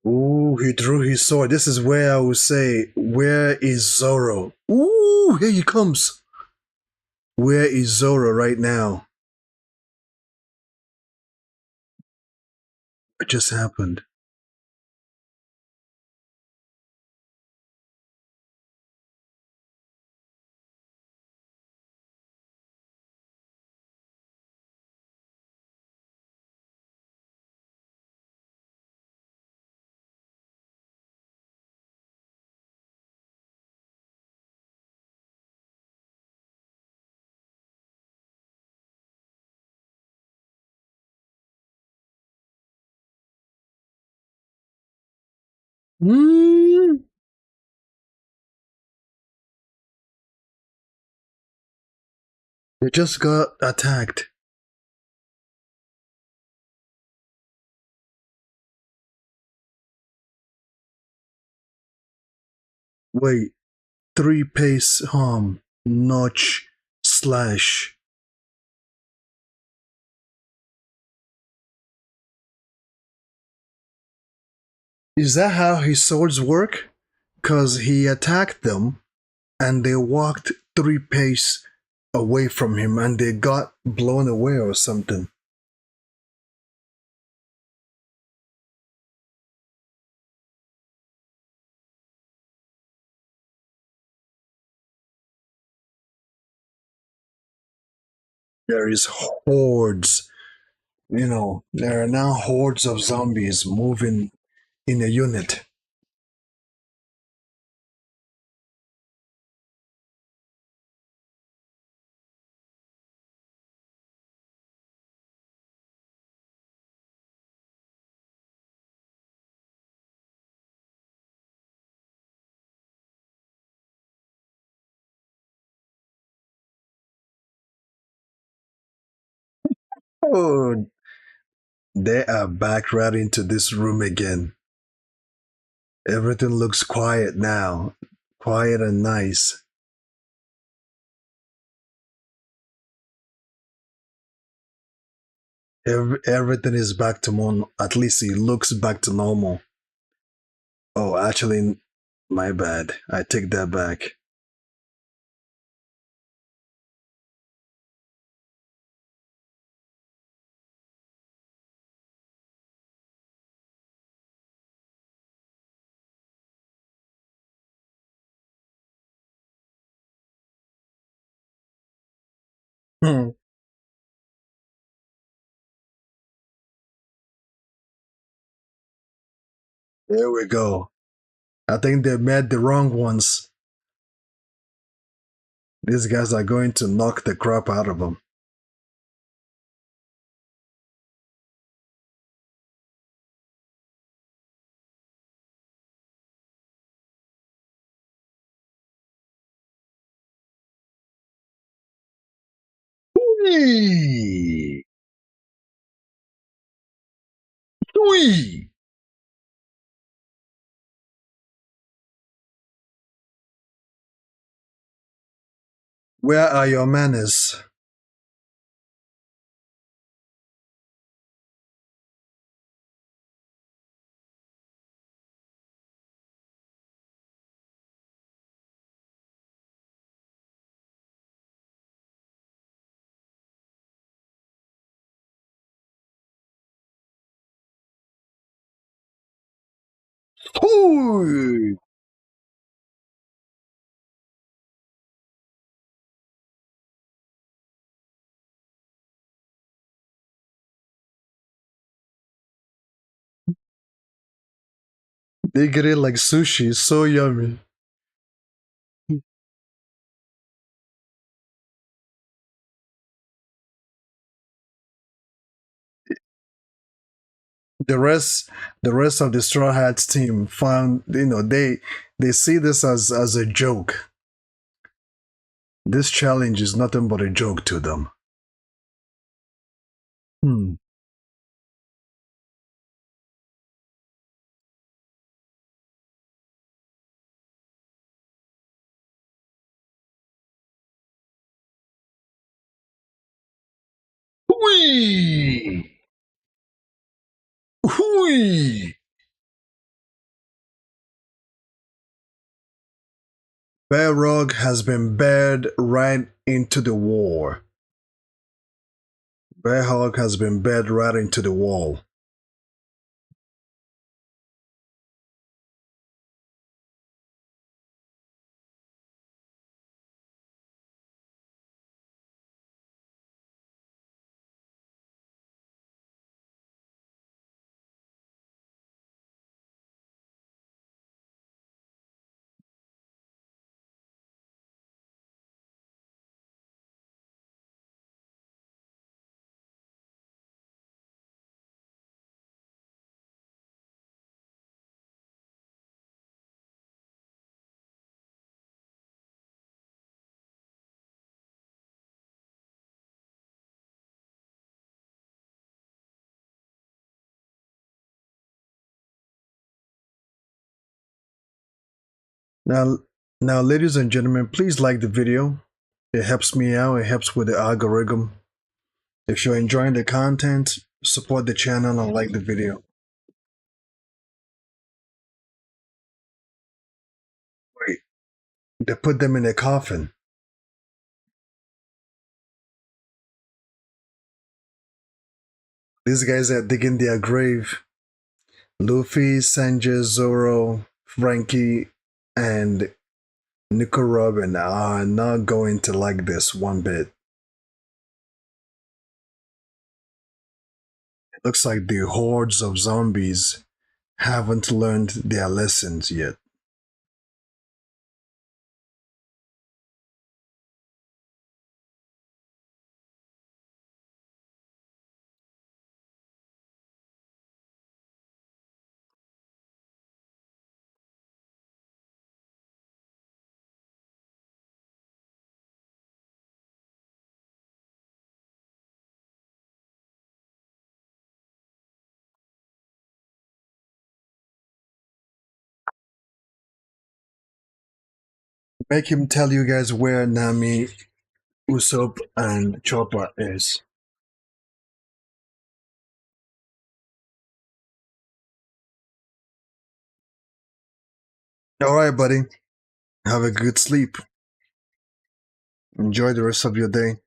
Ooh, he drew his sword. This is where I would say, where is Zoro? Ooh, here he comes. Where is Zoro right now? What just happened? Mm, they just got attacked. Wait, three pace harm, notch, slash. Is that how his swords work? Because he attacked them and they walked three pace away from him and they got blown away or something. There is hordes. There are now hordes of zombies moving in a unit. Oh, they are back right into this room again. Everything looks quiet now. Quiet and nice. Everything is back to normal. At least it looks back to normal. Oh, actually, my bad. I take that back. Hmm. There we go. I think they met the wrong ones. These guys are going to knock the crap out of them. Whee! Whee! Where are your manners? Whoo! They get it like sushi, so yummy. The rest, the rest of the Straw Hats team found, they see this as a joke. This challenge is nothing but a joke to them. Hmm. Whee! Whee! Balrog has been bared right into the war. Balrog has been bared right into the wall. Now, now, ladies and gentlemen, please like the video. It helps me out. It helps with the algorithm. If you're enjoying the content, support the channel and like the video. Wait, they put them in a coffin. These guys are digging their grave. Luffy, Sanjay, Zoro, Frankie, and Nico Robin are not going to like this one bit. It looks like the hordes of zombies haven't learned their lessons yet. Make him tell you guys where Nami, Usopp, and Chopper is. All right, buddy. Have a good sleep. Enjoy the rest of your day.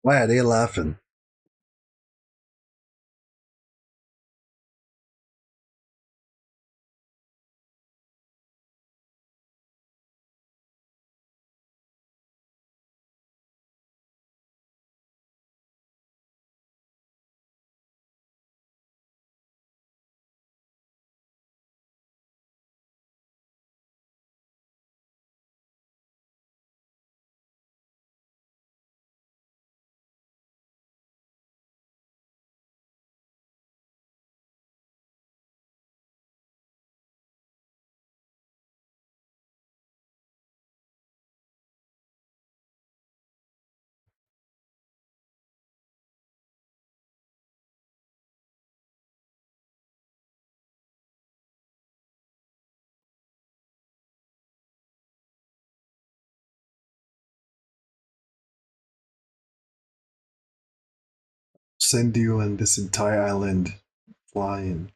Why are they laughing? Send you and this entire island flying.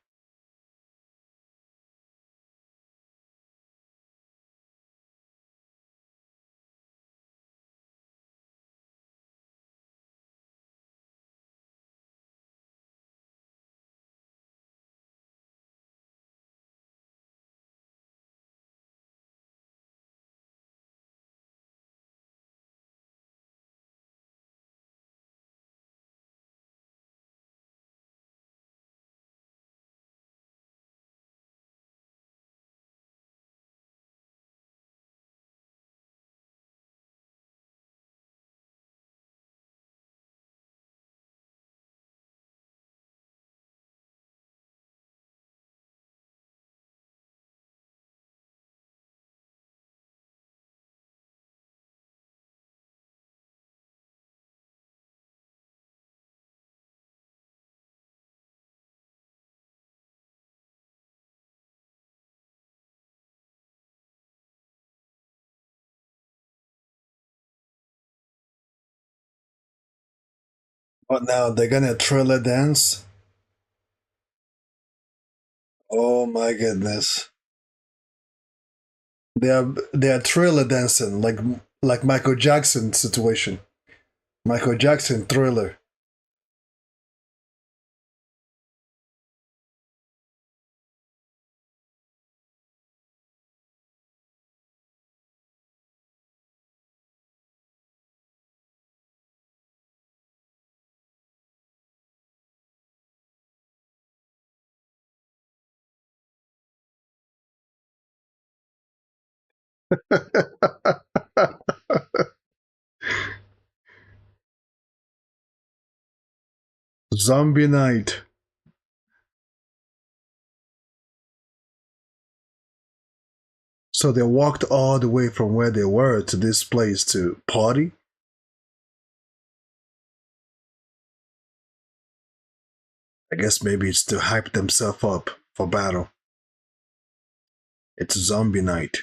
But now they're gonna thriller dance. Oh my goodness. They are thriller dancing like Michael Jackson situation. Michael Jackson thriller. Zombie night. So they walked all the way from where they were to this place to party. I guess maybe it's to hype themselves up for battle. It's zombie night.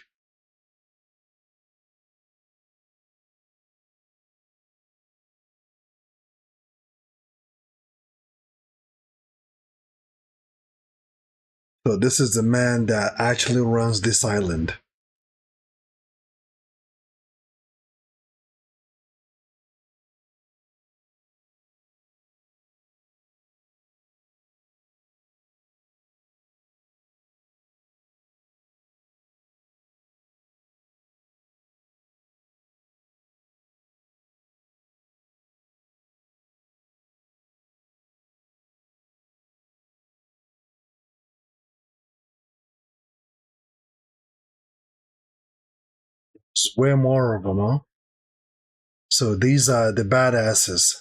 So this is the man that actually runs this island. There's way more of them, huh? So these are the badasses.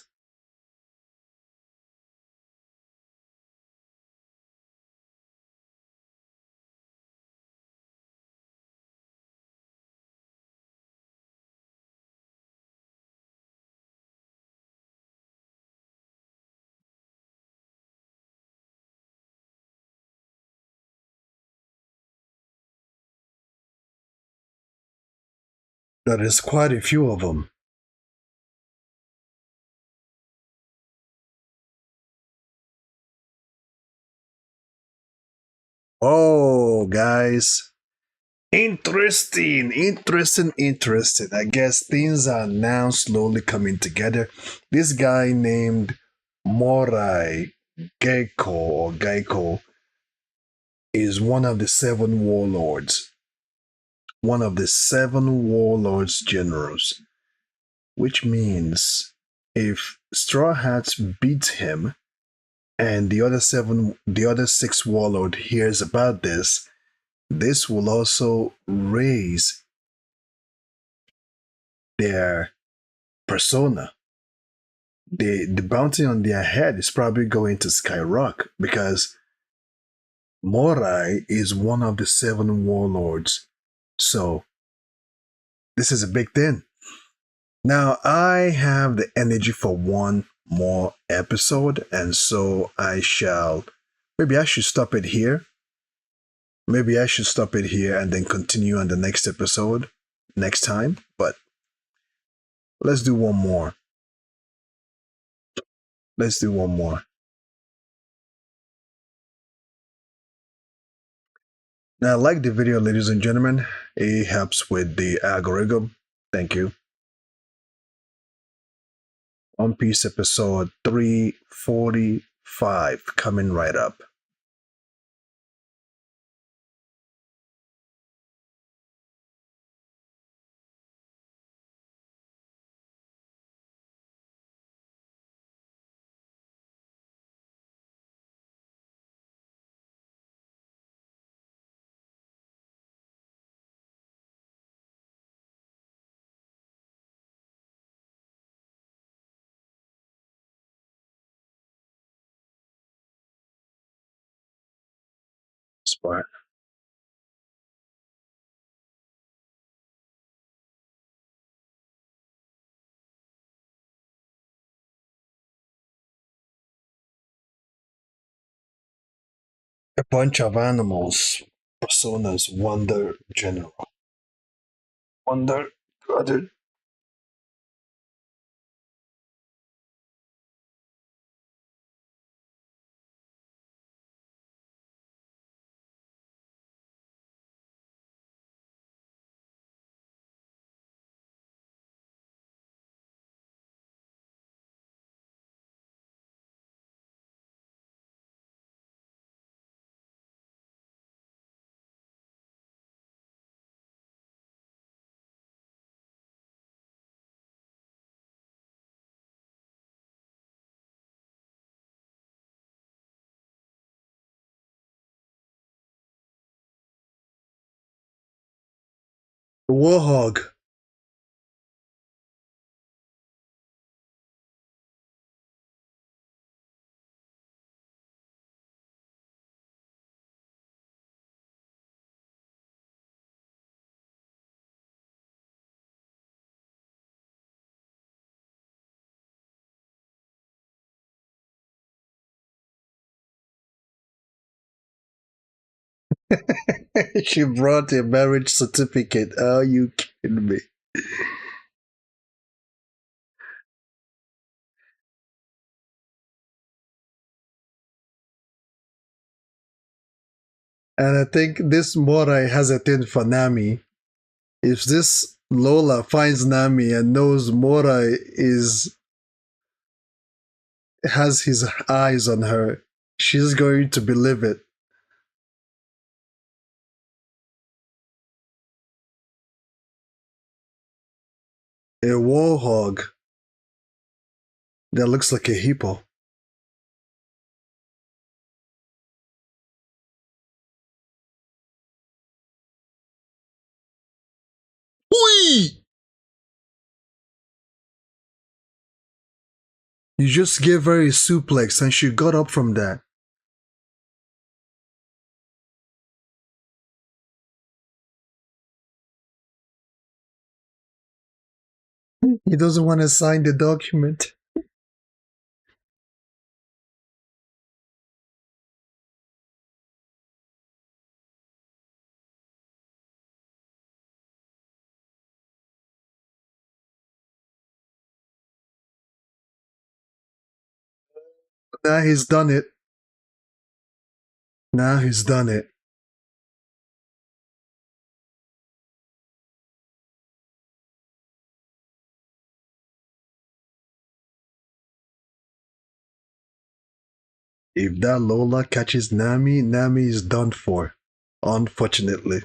There is quite a few of them. Oh, guys, Interesting. I guess things are now slowly coming together. This guy named Morai Geiko is one of the seven warlords, one of the seven warlords generals, which means if Straw Hats beats him and the other six warlord hears about this, this will also raise their persona. The bounty on their head is probably going to skyrocket because Morai is one of the seven warlords. So this is a big thing. Now I have the energy for one more episode, and so I shall. Maybe I should stop it here. Maybe I should stop it here and then continue on the next episode next time. But let's do one more. Let's do one more. Now, like the video, ladies and gentlemen. It helps with the algorithm. Thank you. One Piece episode 345 coming right up. Spot. A bunch of animals. Personas. Wonder General. Wonder. Other. Warhog. She brought a marriage certificate. Are you kidding me? And I think this Morai has a thing for Nami. If this Lola finds Nami and knows Morai is has his eyes on her, she's going to believe it. A warhog that looks like a hippo. Oi! You just gave her a suplex and she got up from that. He doesn't want to sign the document. Now he's done it. Now he's done it. If that Lola catches Nami, Nami is done for. Unfortunately.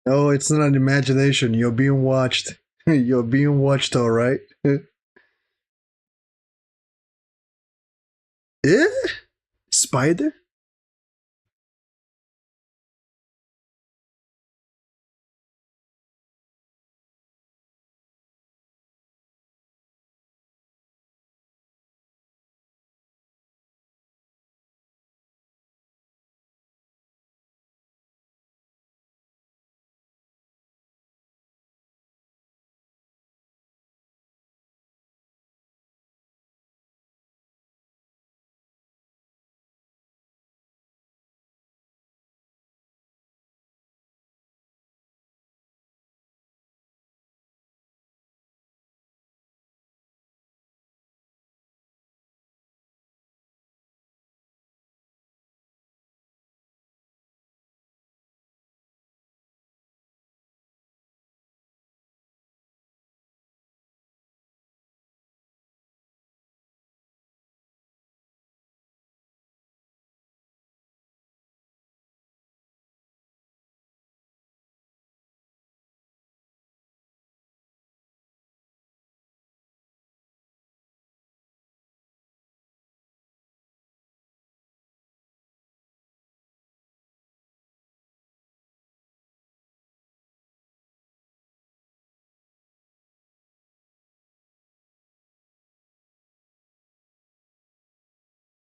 No, it's not an imagination. You're being watched. You're being watched, alright? Eh? Spider?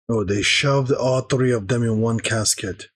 Oh, they shoved all three of them in one casket.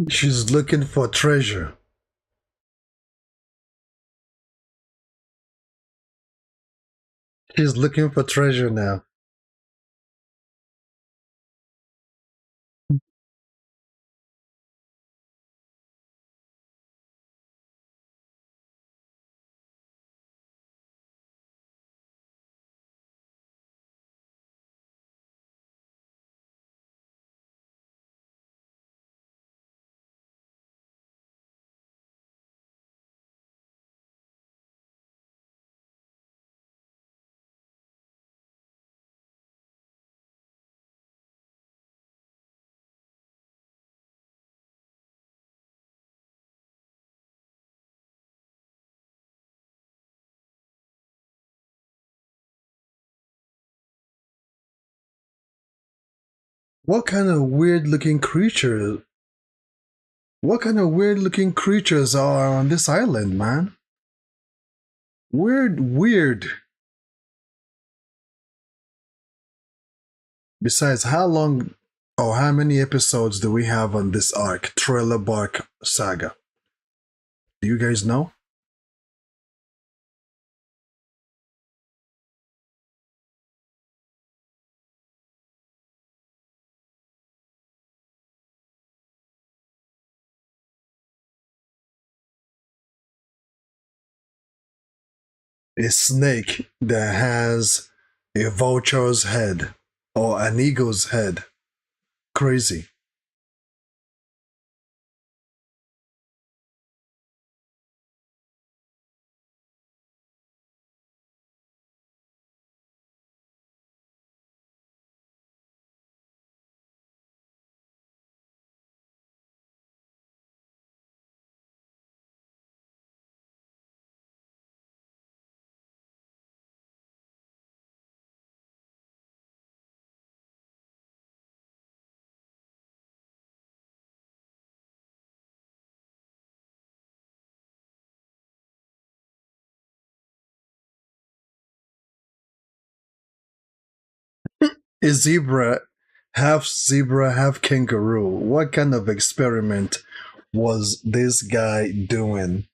She's looking for treasure. She's looking for treasure now. What kind of weird looking creature? What kind of weird looking creatures are on this island, man? Weird, weird. Besides, how long or how many episodes do we have on this arc, Trailer Bark Saga? Do you guys know? A snake that has a vulture's head or an eagle's head. Crazy. A zebra, half kangaroo. What kind of experiment was this guy doing?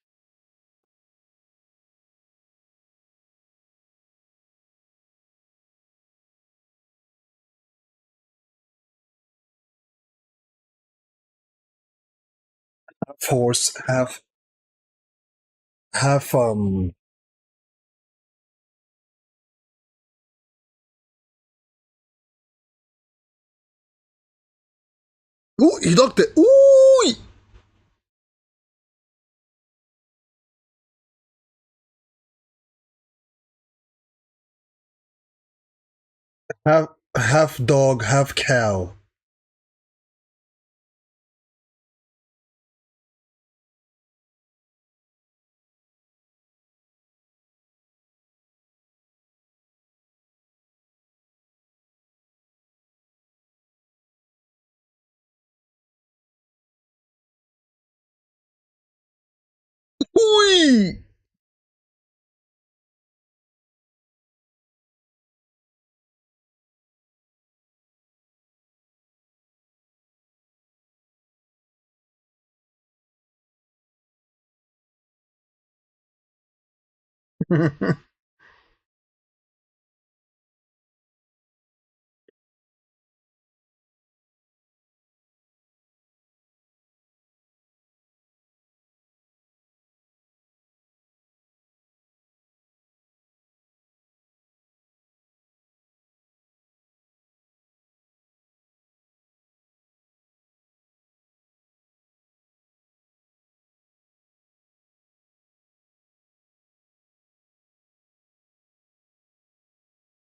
Horse, half. Ooh, he looked it. Ooh, half dog, half cow. Ooh.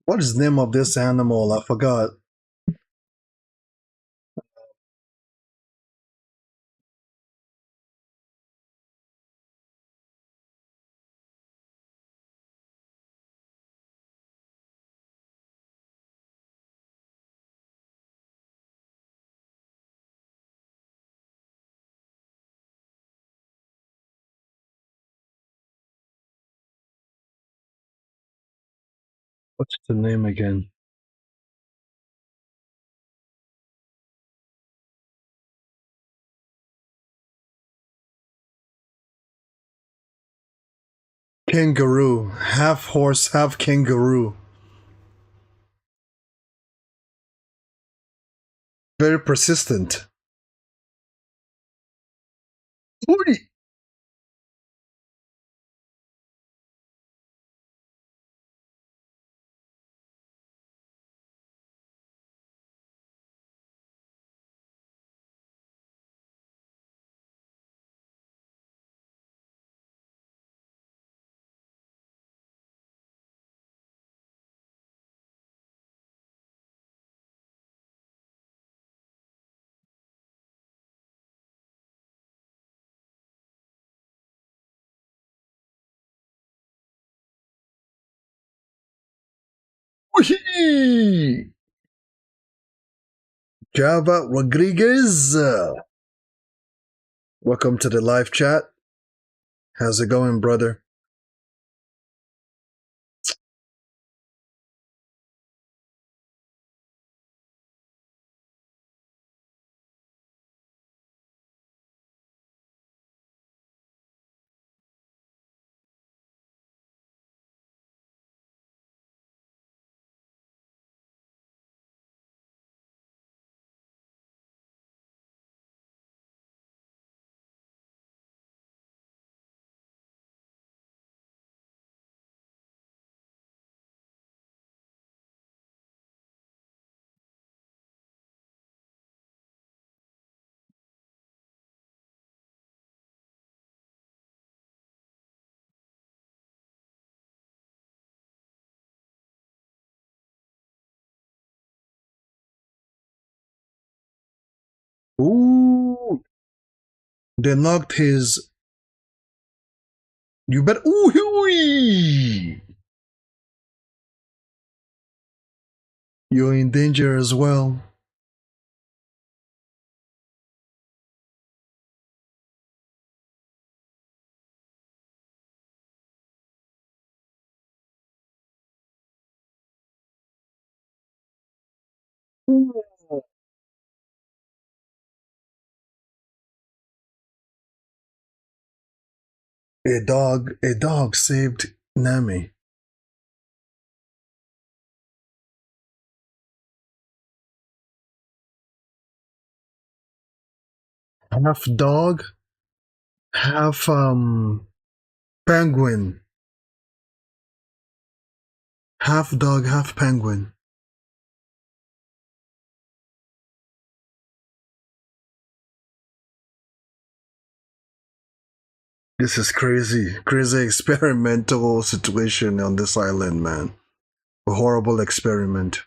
What is the name of this animal? I forgot. What's the name again? Kangaroo. Half horse, half kangaroo. Very persistent. Hootie. Whee! Java Rodriguez. Welcome to the live chat. How's it going, brother? Ooh, they knocked his. You bet. Ooh, hooey! You're in danger as well. A dog saved Nami. Half dog, half penguin. Half dog, half penguin. This is crazy. Crazy experimental situation on this island, man. A horrible experiment.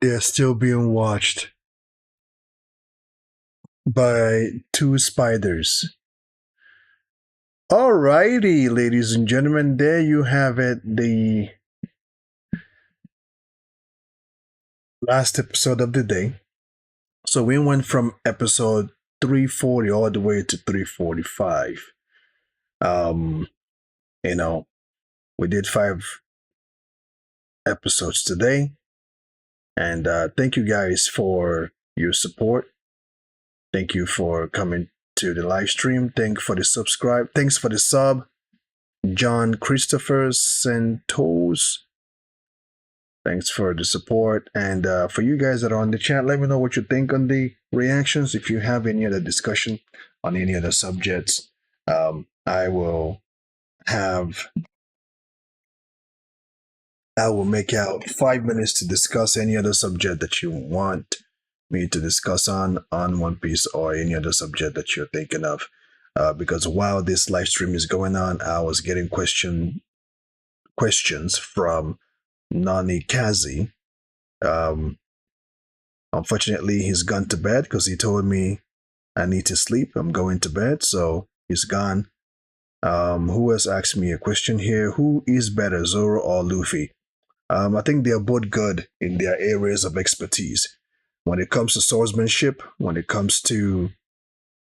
They're still being watched by two spiders. Alrighty, ladies and gentlemen, there you have it. The last episode of the day. So we went from episode 340 all the way to 345. Um, you know, we did 5 episodes today. And thank you guys for your support. Thank you for coming to the live stream. Thanks for the subscribe. Thanks for the sub. John Christopher Santos. Thanks for the support. And for you guys that are on the chat, let me know what you think on the reactions. If you have any other discussion on any other subjects, I will have I will make out 5 minutes to discuss any other subject that you want me to discuss on One Piece or any other subject that you're thinking of. Because while this live stream is going on, I was getting questions from Nani Kazi. Um, Unfortunately, he's gone to bed because he told me I need to sleep. I'm going to bed, so he's gone. Who has asked me a question here? Who is better, Zoro or Luffy? I think they are both good in their areas of expertise. When it comes to swordsmanship, when it comes to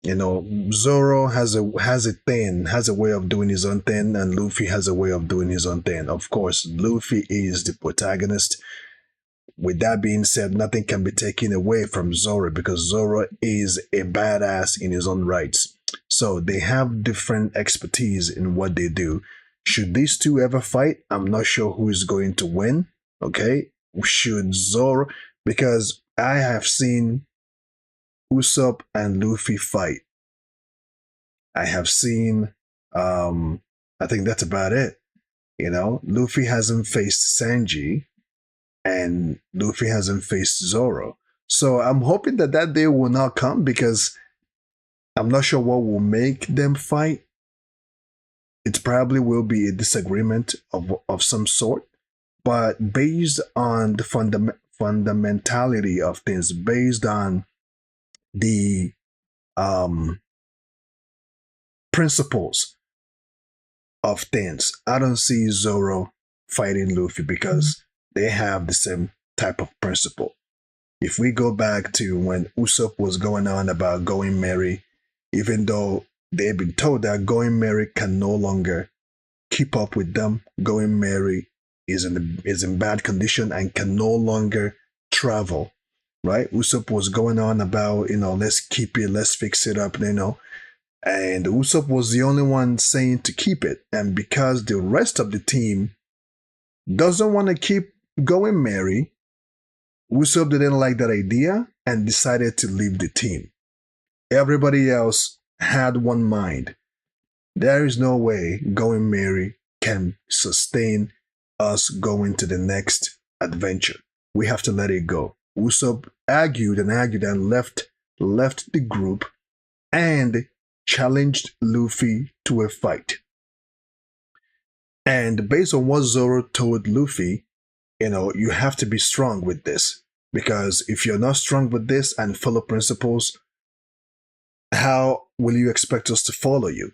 Zoro has a way of doing his own thing, and Luffy has a way of doing his own thing. Of course, Luffy is the protagonist. With that being said, nothing can be taken away from Zoro because Zoro is a badass in his own rights. So they have different expertise in what they do. Should these two ever fight, I'm not sure who is going to win. Okay, should Zoro, because I have seen Usopp and Luffy fight. I have seen, I think that's about it. Luffy hasn't faced Sanji, and Luffy hasn't faced Zoro. So I'm hoping that that day will not come because I'm not sure what will make them fight. It probably will be a disagreement of some sort, but based on the fundamentality of things, based on the um, principles of things, I don't see Zoro fighting Luffy because they have the same type of principle. If we go back to when Usopp was going on about going merry, even though they've been told that going merry can no longer keep up with them, going merry is in bad condition and can no longer travel, right? Usopp was going on about, let's keep it, let's fix it up, and Usopp was the only one saying to keep it. And because the rest of the team doesn't want to keep going merry, Usopp didn't like that idea and decided to leave the team. Everybody else had one mind. There is no way going merry can sustain us going to the next adventure. We have to let it go. Usopp argued and left the group and challenged Luffy to a fight. And based on what Zoro told Luffy, you have to be strong with this. Because if you're not strong with this and follow principles, how will you expect us to follow you?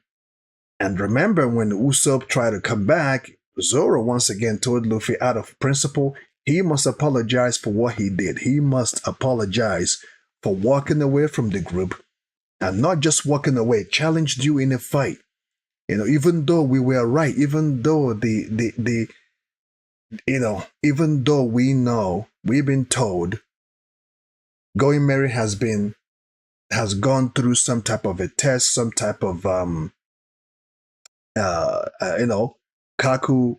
And remember when Usopp tried to come back, Zoro once again told Luffy out of principle, he must apologize for what he did. He must apologize for walking away from the group and not just walking away, challenged you in a fight. Even though we were right, even though even though we know, we've been told going merry has gone through some type of a test, some type of Kaku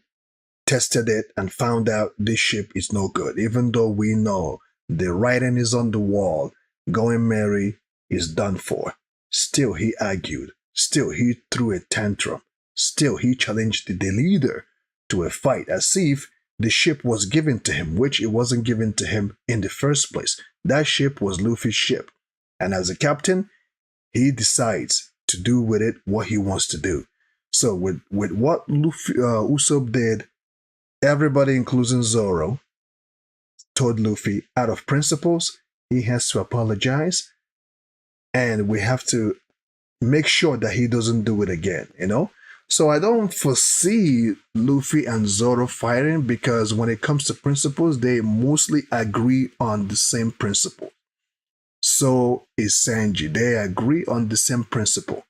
tested it and found out this ship is no good. Even though we know the writing is on the wall, going merry is done for. Still he argued. Still he threw a tantrum. Still he challenged the leader to a fight as if the ship was given to him, which it wasn't given to him in the first place. That ship was Luffy's ship. And as a captain, he decides to do with it what he wants to do. So with what Usopp did, everybody, including Zoro, told Luffy out of principles, he has to apologize. And we have to make sure that he doesn't do it again, So I don't foresee Luffy and Zoro fighting because when it comes to principles, they mostly agree on the same principle. So is Sanji. They agree on the same principle,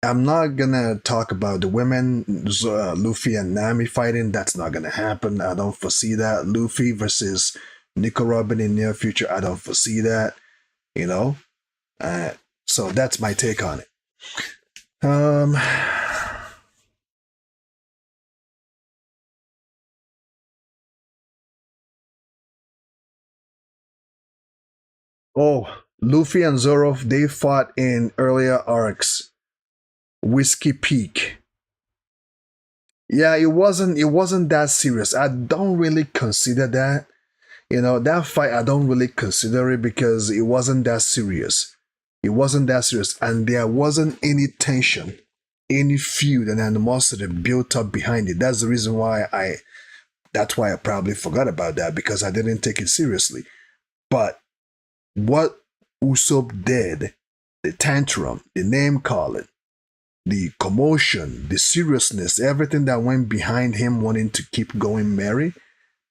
I'm not gonna talk about the women, Luffy and Nami fighting. That's not gonna happen. I don't foresee that. Luffy versus Nico Robin in the near future. I don't foresee that. So that's my take on it. Luffy and Zoro, they fought in earlier arcs. Whiskey Peak. Yeah, it wasn't that serious. I don't really consider that. That fight, I don't really consider it because it wasn't that serious. It wasn't that serious. And there wasn't any tension, any feud and animosity built up behind it. That's the reason why I probably forgot about that because I didn't take it seriously. But what Usopp did, the tantrum, the name calling, the commotion, the seriousness, everything that went behind him wanting to keep going merry,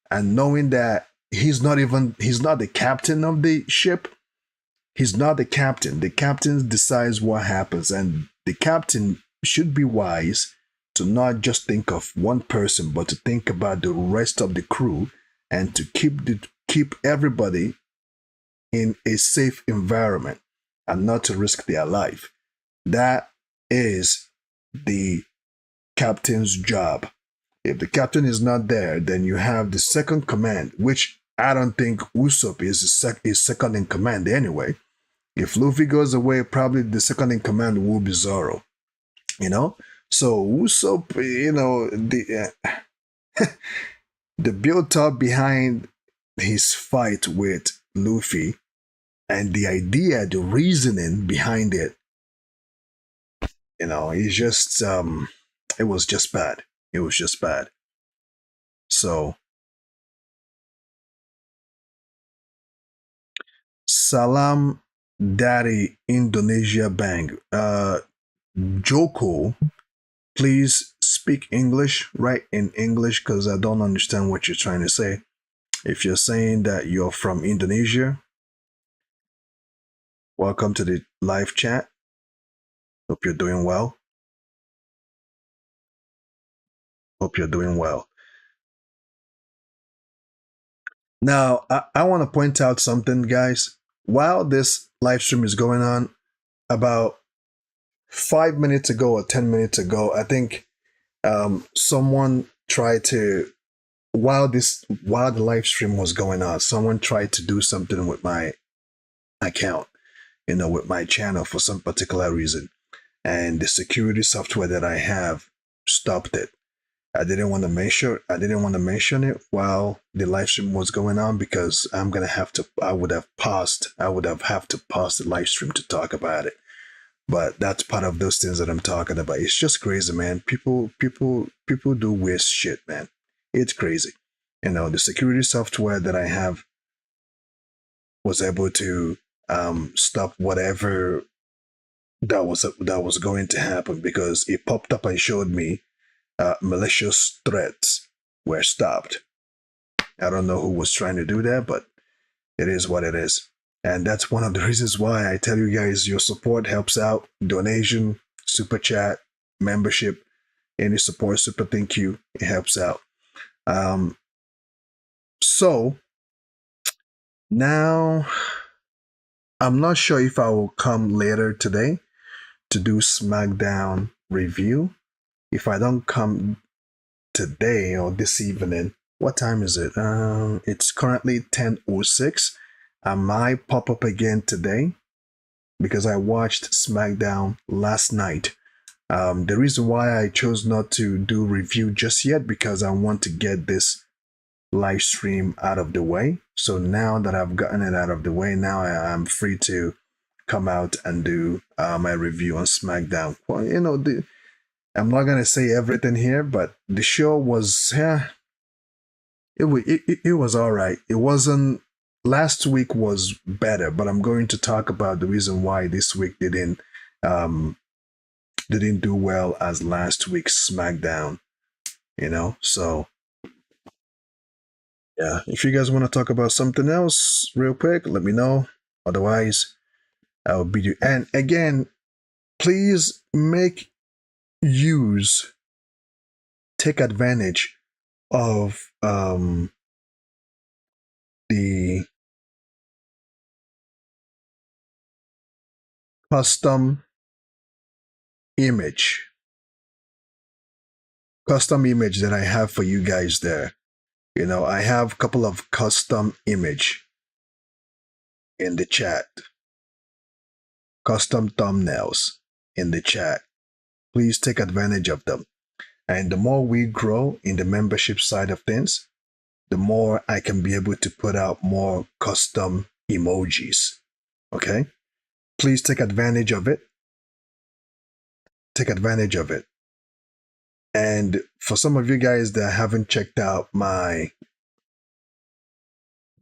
and knowing that he's not the captain of the ship. He's not the captain. The captain decides what happens, and the captain should be wise to not just think of one person, but to think about the rest of the crew and to keep everybody in a safe environment and not to risk their life. That is the captain's job. If the captain is not there, then you have the second command, which I don't think Usopp is second in command anyway. If Luffy goes away, probably the second in command will be Zoro. You know, so Usopp, the build up behind his fight with Luffy and the idea, the reasoning behind it, it's just it was just bad. It was just bad. So Salam Dari Indonesia Bang. Joko, please speak English, write in English because I don't understand what you're trying to say. If you're saying that you're from Indonesia, welcome to the live chat. Hope you're doing well. Hope you're doing well. Now, I want to point out something, guys. While this live stream is going on, about 5 minutes ago or 10 minutes ago, I think someone tried to, while the live stream was going on, someone tried to do something with my account, with my channel for some particular reason. And the security software that I have stopped it. I didn't want to mention it while the live stream was going on because I would have to pause the live stream to talk about it. But that's part of those things that I'm talking about. It's just crazy, man. People do weird shit, man. It's crazy. The security software that I have was able to stop whatever that was going to happen because it popped up and showed me malicious threats were stopped. I don't know who was trying to do that, but it is what it is. And that's one of the reasons why I tell you guys your support helps out. Donation, super chat, membership, any support, super thank you. It helps out. So now I'm not sure if I will come later today to do SmackDown review. If I don't come today or this evening, what time is it? It's currently 10:06. I might pop up again today because I watched SmackDown last night. The reason why I chose not to do review just yet because I want to get this live stream out of the way. So now that I've gotten it out of the way, now I'm free to come out and do my review on SmackDown. Well, I'm not gonna say everything here, but the show was it was all right. It wasn't. Last week was better, but I'm going to talk about the reason why this week didn't do well as last week's SmackDown. So yeah. If you guys want to talk about something else real quick, let me know. Otherwise, I'll be you. And again, please take advantage of the custom image that I have for you guys there. I have a couple of custom image in the chat, custom thumbnails in the chat. Please take advantage of them. And the more we grow in the membership side of things, the more I can be able to put out more custom emojis. Okay? Please take advantage of it. Take advantage of it. And for some of you guys that haven't checked out my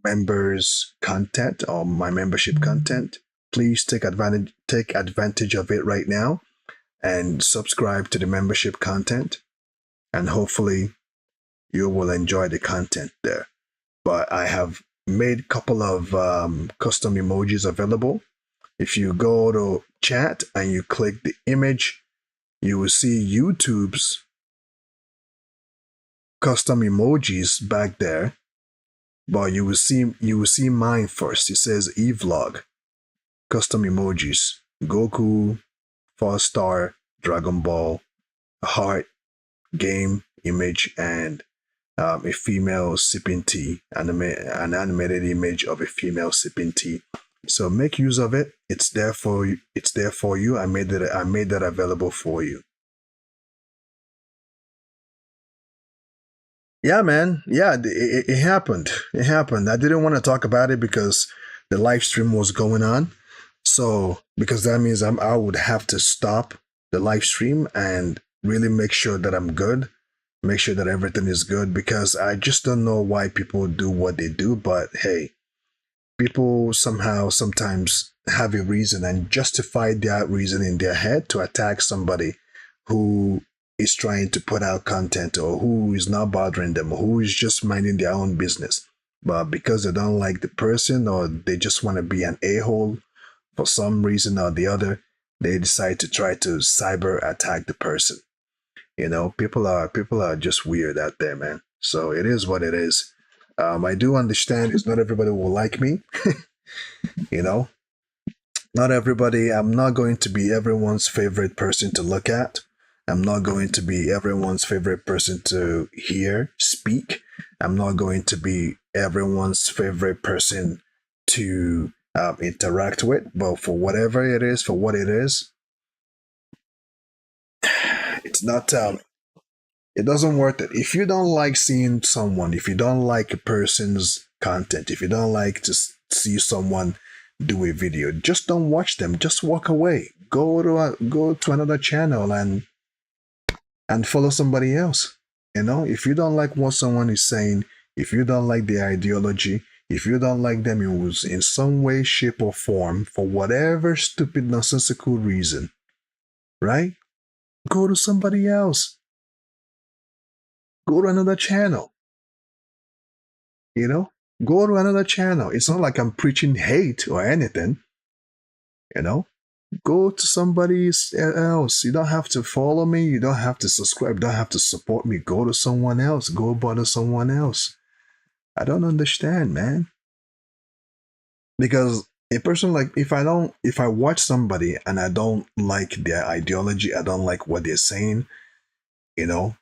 members content or my membership content, please take advantage of it right now. and subscribe to the membership content, and hopefully you will enjoy the content there. But I have made a couple of custom emojis available. If you go to chat and you click the image, you will see YouTube's custom emojis back there. But you will see mine first. It says eVlog, custom emojis, Goku, 4-star, Dragon Ball, a heart, game, image, and a female sipping tea, an animated image of a female sipping tea. So make use of it. It's there for you. It's there for you. I made that available for you. Yeah, man. Yeah, it happened. It happened. I didn't want to talk about it because the live stream was going on. So because that means I would have to stop the live stream and really make sure that I'm good, make sure that everything is good, because I just don't know why people do what they do. But hey, people somehow sometimes have a reason and justify that reason in their head to attack somebody who is trying to put out content, or who is not bothering them, or who is just minding their own business. But because they don't like the person, or they just want to be an a-hole for some reason or the other, they decide to try to cyber attack the person. People are just weird out there, man. So it is what it is. I do understand it's not everybody will like me. you know, not everybody. I'm not going to be everyone's favorite person to look at. I'm not going to be everyone's favorite person to hear speak. I'm not going to be everyone's favorite person to interact with. But for whatever it is, for what it is, it's not. It doesn't worth it. If you don't like seeing someone, if you don't like a person's content, if you don't like to see someone do a video, just don't watch them. Just walk away. Go to another channel and follow somebody else. If you don't like what someone is saying, if you don't like the ideology, if you don't like them in some way, shape, or form, for whatever stupid, nonsensical reason, right? Go to somebody else. Go to another channel. You know, go to another channel. It's not like I'm preaching hate or anything. You know, go to somebody else. You don't have to follow me. You don't have to subscribe. You don't have to support me. Go to someone else. Go bother someone else. I don't understand, man. Because a person, like, if I watch somebody and I don't like their ideology, I don't like what they're saying, you know,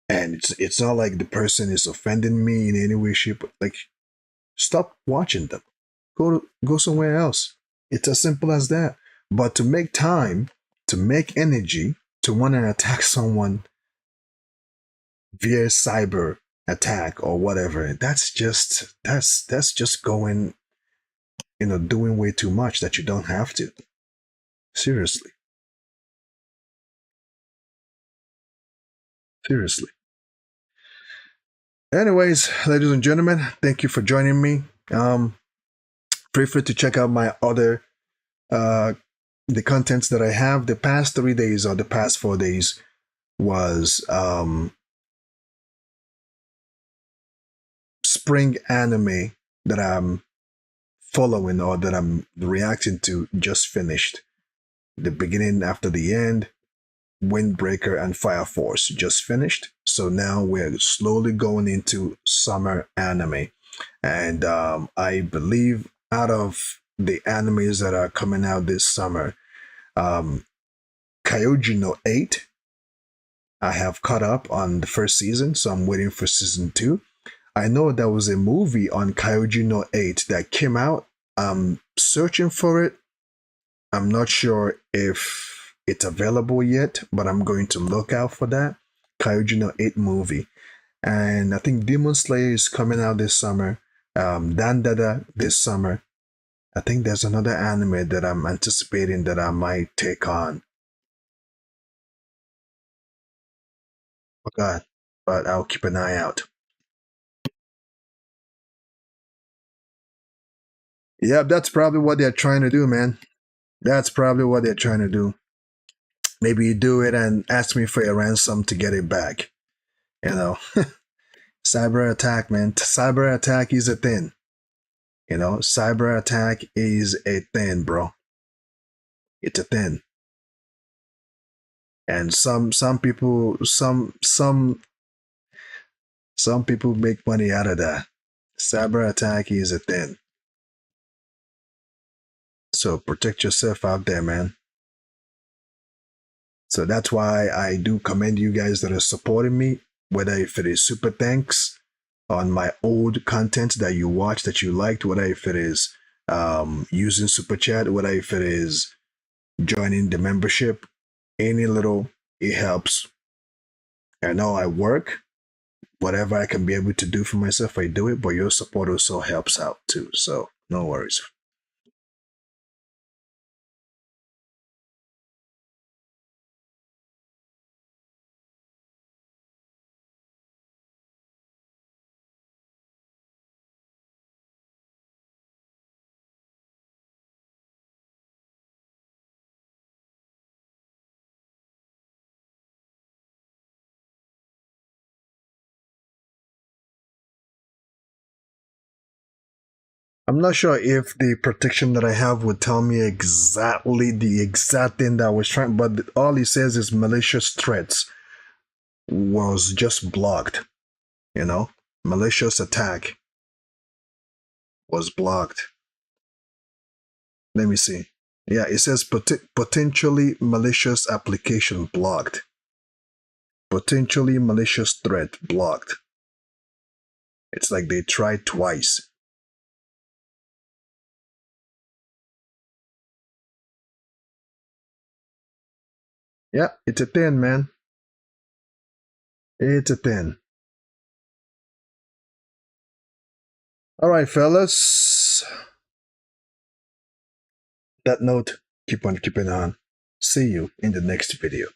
and it's not like the person is offending me in any way, shape, like, stop watching them. Go somewhere else. It's as simple as that. But to make time, to make energy, to want to attack someone via cyber attack or whatever, that's just going, doing way too much that you don't have to. Seriously. Seriously. Anyways, ladies and gentlemen, thank you for joining me. Feel free to check out my other uh the contents that I have. The past 3 days or the past 4 days was spring anime that I'm following or that I'm reacting to just finished. The beginning after the end, Windbreaker and Fire Force just finished. So now we're slowly going into summer anime. And I believe out of the animes that are coming out this summer, um, Kyoji no 8, I have caught up on the first season, so I'm waiting for season 2. I know there was a movie on Kyoji no 8 that came out. I'm searching for it. I'm not sure if it's available yet, but I'm going to look out for that. Kyoji no 8 movie. And I think Demon Slayer is coming out this summer. Dan Dada this summer. I think there's another anime that I'm anticipating that I might take on. Forgot, but I'll keep an eye out. Yeah, that's probably what they're trying to do, man. That's probably what they're trying to do. Maybe you do it and ask me for a ransom to get it back. You know, cyber attack, man. Cyber attack is a thing. Cyber attack is a thing, bro. It's a thing. And some people some people make money out of that. Cyber attack is a thing. So protect yourself out there, man. So that's why I do commend you guys that are supporting me, whether if it is super thanks on my old content that you watched that you liked, whether if it is using super chat, whether if it is joining the membership, any little, it helps. I know I work, whatever I can be able to do for myself, I do it, but your support also helps out too. So no worries. I'm not sure if the protection that I have would tell me exactly the exact thing that I was trying, but all it says is malicious threats was just blocked. Malicious attack was blocked. Let me see. Yeah, it says potentially malicious application blocked. Potentially malicious threat blocked. It's like they tried twice. Yeah, it's a thing, man. It's a thing. All right, fellas. That note, keep on keeping on. See you in the next video.